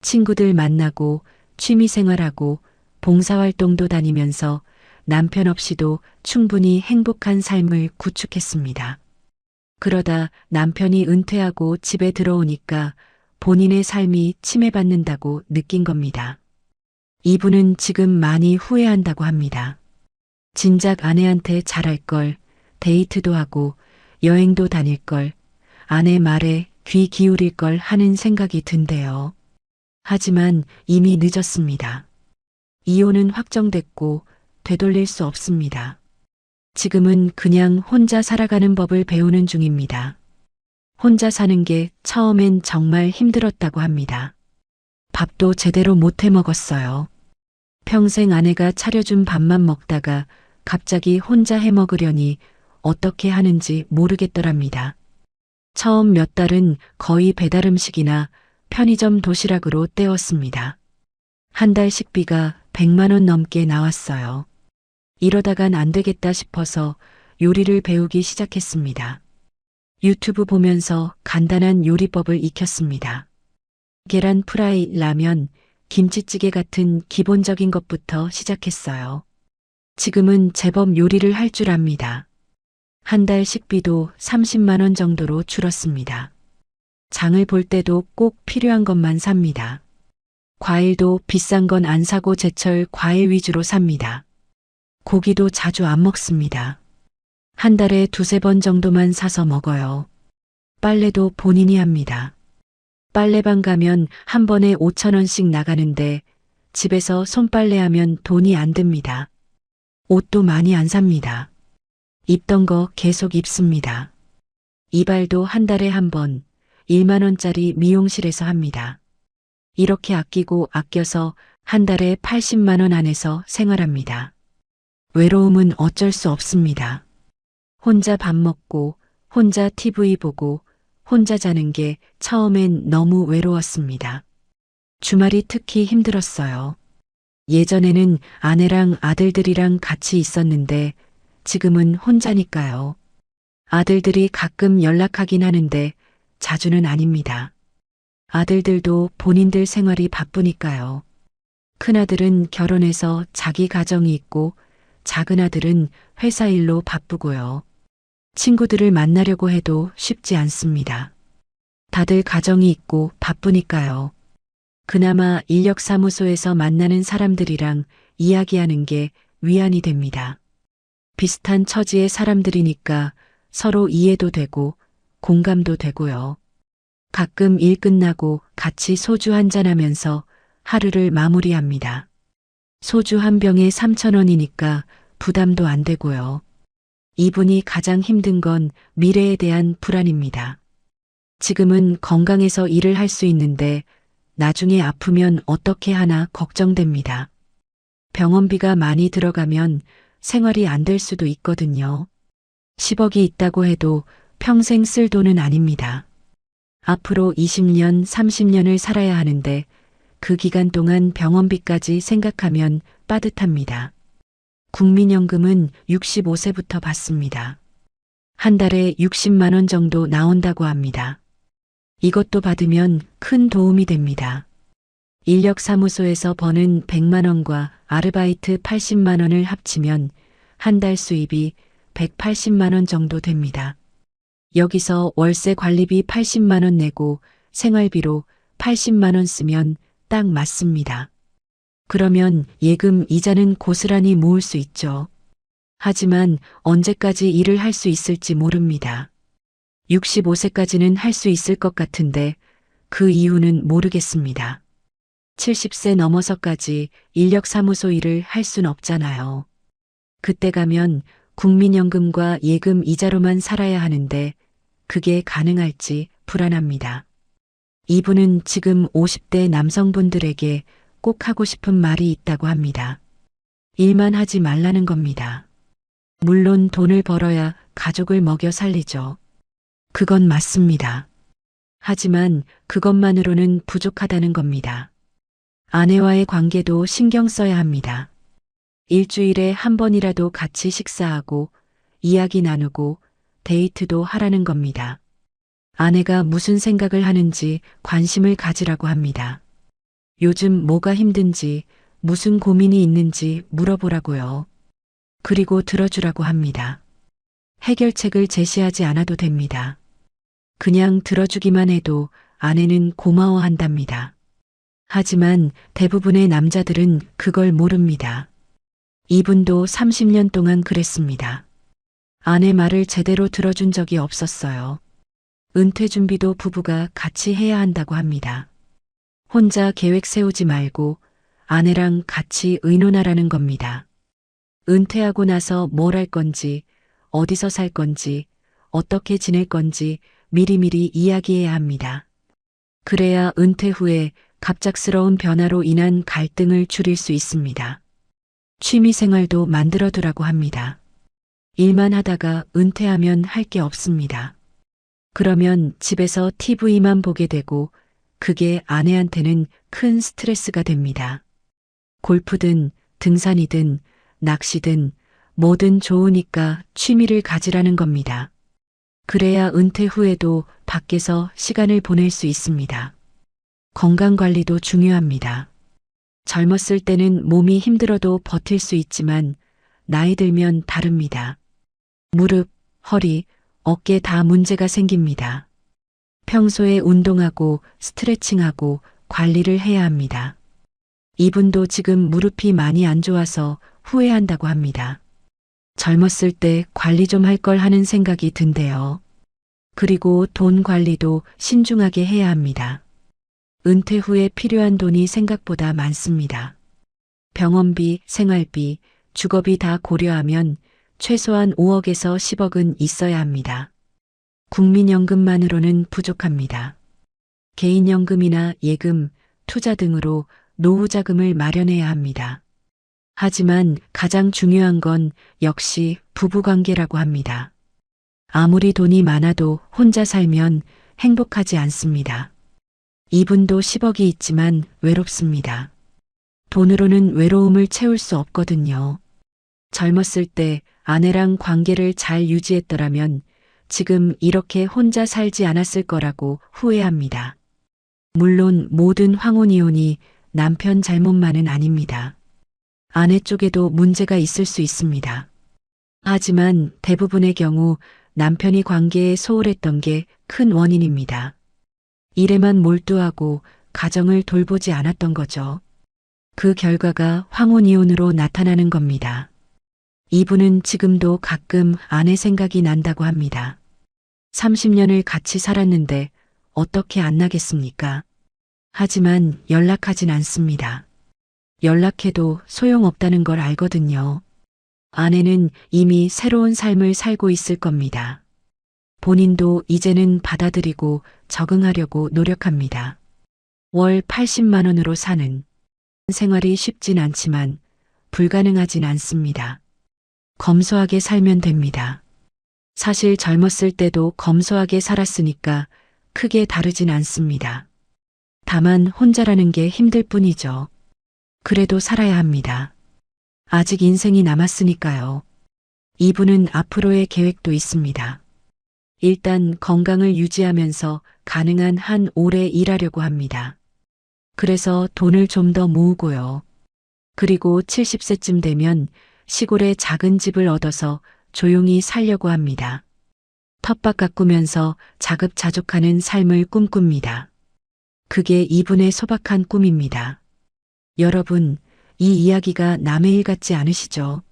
친구들 만나고 취미 생활하고 봉사활동도 다니면서 남편 없이도 충분히 행복한 삶을 구축했습니다. 그러다 남편이 은퇴하고 집에 들어오니까 본인의 삶이 침해받는다고 느낀 겁니다. 이분은 지금 많이 후회한다고 합니다. 진작 아내한테 잘할 걸, 데이트도 하고 여행도 다닐 걸, 아내 말에 귀 기울일 걸 하는 생각이 든대요. 하지만 이미 늦었습니다. 이혼은 확정됐고 되돌릴 수 없습니다. 지금은 그냥 혼자 살아가는 법을 배우는 중입니다. 혼자 사는 게 처음엔 정말 힘들었다고 합니다. 밥도 제대로 못 해 먹었어요. 평생 아내가 차려준 밥만 먹다가 갑자기 혼자 해 먹으려니 어떻게 하는지 모르겠더랍니다. 처음 몇 달은 거의 배달 음식이나 편의점 도시락으로 때웠습니다. 한 달 식비가 100만 원 넘게 나왔어요. 이러다간 안 되겠다 싶어서 요리를 배우기 시작했습니다. 유튜브 보면서 간단한 요리법을 익혔습니다. 계란 프라이, 라면, 김치찌개 같은 기본적인 것부터 시작했어요. 지금은 제법 요리를 할 줄 압니다. 한 달 식비도 30만 원 정도로 줄었습니다. 장을 볼 때도 꼭 필요한 것만 삽니다. 과일도 비싼 건 안 사고 제철 과일 위주로 삽니다. 고기도 자주 안 먹습니다. 한 달에 두세 번 정도만 사서 먹어요. 빨래도 본인이 합니다. 빨래방 가면 한 번에 5천 원씩 나가는데 집에서 손빨래하면 돈이 안 듭니다. 옷도 많이 안 삽니다. 입던 거 계속 입습니다. 이발도 한 달에 한 번 1만 원짜리 미용실에서 합니다. 이렇게 아끼고 아껴서 한 달에 80만 원 안에서 생활합니다. 외로움은 어쩔 수 없습니다. 혼자 밥 먹고 혼자 TV 보고 혼자 자는 게 처음엔 너무 외로웠습니다. 주말이 특히 힘들었어요. 예전에는 아내랑 아들들이랑 같이 있었는데 지금은 혼자니까요. 아들들이 가끔 연락하긴 하는데 자주는 아닙니다. 아들들도 본인들 생활이 바쁘니까요. 큰아들은 결혼해서 자기 가정이 있고 작은아들은 회사 일로 바쁘고요. 친구들을 만나려고 해도 쉽지 않습니다. 다들 가정이 있고 바쁘니까요. 그나마 인력사무소에서 만나는 사람들이랑 이야기하는 게 위안이 됩니다. 비슷한 처지의 사람들이니까 서로 이해도 되고 공감도 되고요. 가끔 일 끝나고 같이 소주 한잔하면서 하루를 마무리합니다. 소주 한 병에 3천 원이니까 부담도 안 되고요. 이분이 가장 힘든 건 미래에 대한 불안입니다. 지금은 건강해서 일을 할 수 있는데 나중에 아프면 어떻게 하나 걱정됩니다. 병원비가 많이 들어가면 생활이 안 될 수도 있거든요. 10억이 있다고 해도 평생 쓸 돈은 아닙니다. 앞으로 20년, 30년을 살아야 하는데 그 기간 동안 병원비까지 생각하면 빠듯합니다. 국민연금은 65세부터 받습니다. 한 달에 60만 원 정도 나온다고 합니다. 이것도 받으면 큰 도움이 됩니다. 인력사무소에서 버는 100만 원과 아르바이트 80만 원을 합치면 한 달 수입이 180만 원 정도 됩니다. 여기서 월세 관리비 80만 원 내고 생활비로 80만 원 쓰면 딱 맞습니다. 그러면 예금 이자는 고스란히 모을 수 있죠. 하지만 언제까지 일을 할 수 있을지 모릅니다. 65세까지는 할 수 있을 것 같은데 그 이유는 모르겠습니다. 70세 넘어서까지 인력사무소 일을 할 순 없잖아요. 그때 가면 국민연금과 예금 이자로만 살아야 하는데 그게 가능할지 불안합니다. 이분은 지금 50대 남성분들에게 꼭 하고 싶은 말이 있다고 합니다. 일만 하지 말라는 겁니다. 물론 돈을 벌어야 가족을 먹여 살리죠. 그건 맞습니다. 하지만 그것만으로는 부족하다는 겁니다. 아내와의 관계도 신경 써야 합니다. 일주일에 한 번이라도 같이 식사하고 이야기 나누고 데이트도 하라는 겁니다. 아내가 무슨 생각을 하는지 관심을 가지라고 합니다. 요즘 뭐가 힘든지, 무슨 고민이 있는지 물어보라고요. 그리고 들어주라고 합니다. 해결책을 제시하지 않아도 됩니다. 그냥 들어주기만 해도 아내는 고마워한답니다. 하지만 대부분의 남자들은 그걸 모릅니다. 이분도 30년 동안 그랬습니다. 아내 말을 제대로 들어준 적이 없었어요. 은퇴 준비도 부부가 같이 해야 한다고 합니다. 혼자 계획 세우지 말고 아내랑 같이 의논하라는 겁니다. 은퇴하고 나서 뭘 할 건지, 어디서 살 건지, 어떻게 지낼 건지 미리미리 이야기해야 합니다. 그래야 은퇴 후에 갑작스러운 변화로 인한 갈등을 줄일 수 있습니다. 취미 생활도 만들어두라고 합니다. 일만 하다가 은퇴하면 할 게 없습니다. 그러면 집에서 TV만 보게 되고 그게 아내한테는 큰 스트레스가 됩니다. 골프든 등산이든 낚시든 뭐든 좋으니까 취미를 가지라는 겁니다. 그래야 은퇴 후에도 밖에서 시간을 보낼 수 있습니다. 건강 관리도 중요합니다. 젊었을 때는 몸이 힘들어도 버틸 수 있지만 나이 들면 다릅니다. 무릎, 허리, 어깨 다 문제가 생깁니다. 평소에 운동하고 스트레칭하고 관리를 해야 합니다. 이분도 지금 무릎이 많이 안 좋아서 후회한다고 합니다. 젊었을 때 관리 좀 할 걸 하는 생각이 든대요. 그리고 돈 관리도 신중하게 해야 합니다. 은퇴 후에 필요한 돈이 생각보다 많습니다. 병원비, 생활비, 주거비 다 고려하면 최소한 5억에서 10억은 있어야 합니다. 국민연금만으로는 부족합니다. 개인연금이나 예금, 투자 등으로 노후 자금을 마련해야 합니다. 하지만 가장 중요한 건 역시 부부관계라고 합니다. 아무리 돈이 많아도 혼자 살면 행복하지 않습니다. 이분도 10억이 있지만 외롭습니다. 돈으로는 외로움을 채울 수 없거든요. 젊었을 때 아내랑 관계를 잘 유지했더라면 지금 이렇게 혼자 살지 않았을 거라고 후회합니다. 물론 모든 황혼이혼이 남편 잘못만은 아닙니다. 아내 쪽에도 문제가 있을 수 있습니다. 하지만 대부분의 경우 남편이 관계에 소홀했던 게 큰 원인입니다. 일에만 몰두하고 가정을 돌보지 않았던 거죠. 그 결과가 황혼이혼으로 나타나는 겁니다. 이분은 지금도 가끔 아내 생각이 난다고 합니다. 30년을 같이 살았는데 어떻게 안 나겠습니까? 하지만 연락하진 않습니다. 연락해도 소용없다는 걸 알거든요. 아내는 이미 새로운 삶을 살고 있을 겁니다. 본인도 이제는 받아들이고 적응하려고 노력합니다. 월 80만 원으로 사는 생활이 쉽진 않지만 불가능하진 않습니다. 검소하게 살면 됩니다. 사실 젊었을 때도 검소하게 살았으니까 크게 다르진 않습니다. 다만 혼자라는 게 힘들 뿐이죠. 그래도 살아야 합니다. 아직 인생이 남았으니까요. 이분은 앞으로의 계획도 있습니다. 일단 건강을 유지하면서 가능한 한 오래 일하려고 합니다. 그래서 돈을 좀 더 모으고요. 그리고 70세쯤 되면 시골에 작은 집을 얻어서 조용히 살려고 합니다. 텃밭 가꾸면서 자급자족하는 삶을 꿈꿉니다. 그게 이분의 소박한 꿈입니다. 여러분, 이 이야기가 남의 일 같지 않으시죠?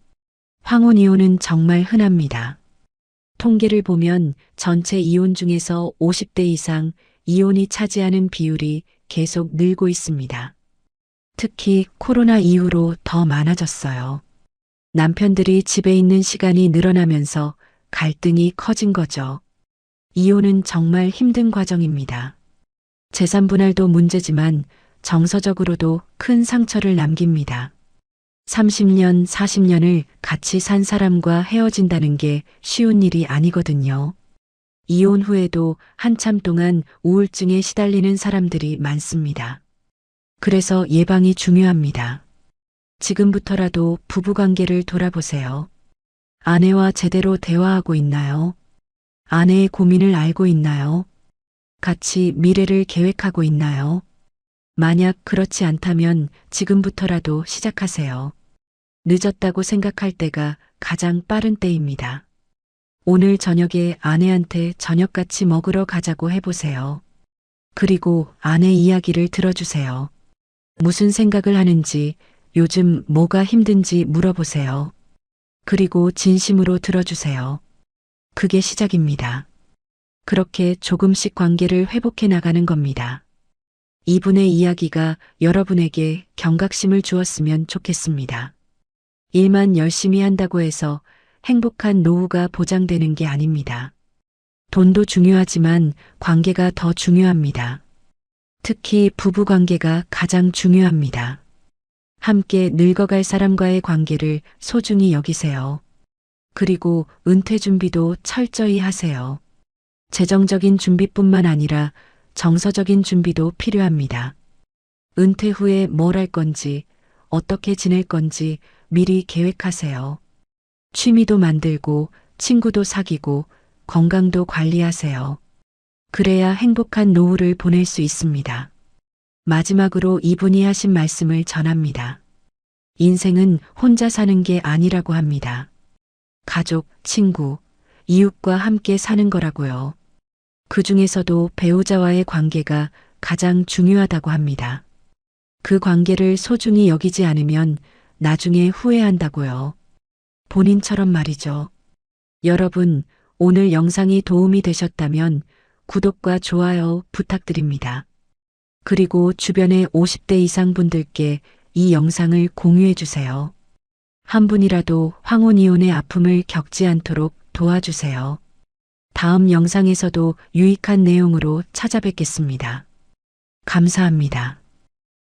황혼이혼은 정말 흔합니다. 통계를 보면 전체 이혼 중에서 50대 이상 이혼이 차지하는 비율이 계속 늘고 있습니다. 특히 코로나 이후로 더 많아졌어요. 남편들이 집에 있는 시간이 늘어나면서 갈등이 커진 거죠. 이혼은 정말 힘든 과정입니다. 재산 분할도 문제지만 정서적으로도 큰 상처를 남깁니다. 30년, 40년을 같이 산 사람과 헤어진다는 게 쉬운 일이 아니거든요. 이혼 후에도 한참 동안 우울증에 시달리는 사람들이 많습니다. 그래서 예방이 중요합니다. 지금부터라도 부부관계를 돌아보세요. 아내와 제대로 대화하고 있나요? 아내의 고민을 알고 있나요? 같이 미래를 계획하고 있나요? 만약 그렇지 않다면 지금부터라도 시작하세요. 늦었다고 생각할 때가 가장 빠른 때입니다. 오늘 저녁에 아내한테 저녁 같이 먹으러 가자고 해보세요. 그리고 아내 이야기를 들어주세요. 무슨 생각을 하는지, 요즘 뭐가 힘든지 물어보세요. 그리고 진심으로 들어주세요. 그게 시작입니다. 그렇게 조금씩 관계를 회복해 나가는 겁니다. 이분의 이야기가 여러분에게 경각심을 주었으면 좋겠습니다. 일만 열심히 한다고 해서 행복한 노후가 보장되는 게 아닙니다. 돈도 중요하지만 관계가 더 중요합니다. 특히 부부 관계가 가장 중요합니다. 함께 늙어갈 사람과의 관계를 소중히 여기세요. 그리고 은퇴 준비도 철저히 하세요. 재정적인 준비뿐만 아니라 정서적인 준비도 필요합니다. 은퇴 후에 뭘 할 건지, 어떻게 지낼 건지 미리 계획하세요. 취미도 만들고, 친구도 사귀고, 건강도 관리하세요. 그래야 행복한 노후를 보낼 수 있습니다. 마지막으로 이분이 하신 말씀을 전합니다. 인생은 혼자 사는 게 아니라고 합니다. 가족, 친구, 이웃과 함께 사는 거라고요. 그 중에서도 배우자와의 관계가 가장 중요하다고 합니다. 그 관계를 소중히 여기지 않으면 나중에 후회한다고요. 본인처럼 말이죠. 여러분, 오늘 영상이 도움이 되셨다면 구독과 좋아요 부탁드립니다. 그리고 주변의 50대 이상 분들께 이 영상을 공유해 주세요. 한 분이라도 황혼이혼의 아픔을 겪지 않도록 도와주세요. 다음 영상에서도 유익한 내용으로 찾아뵙겠습니다. 감사합니다.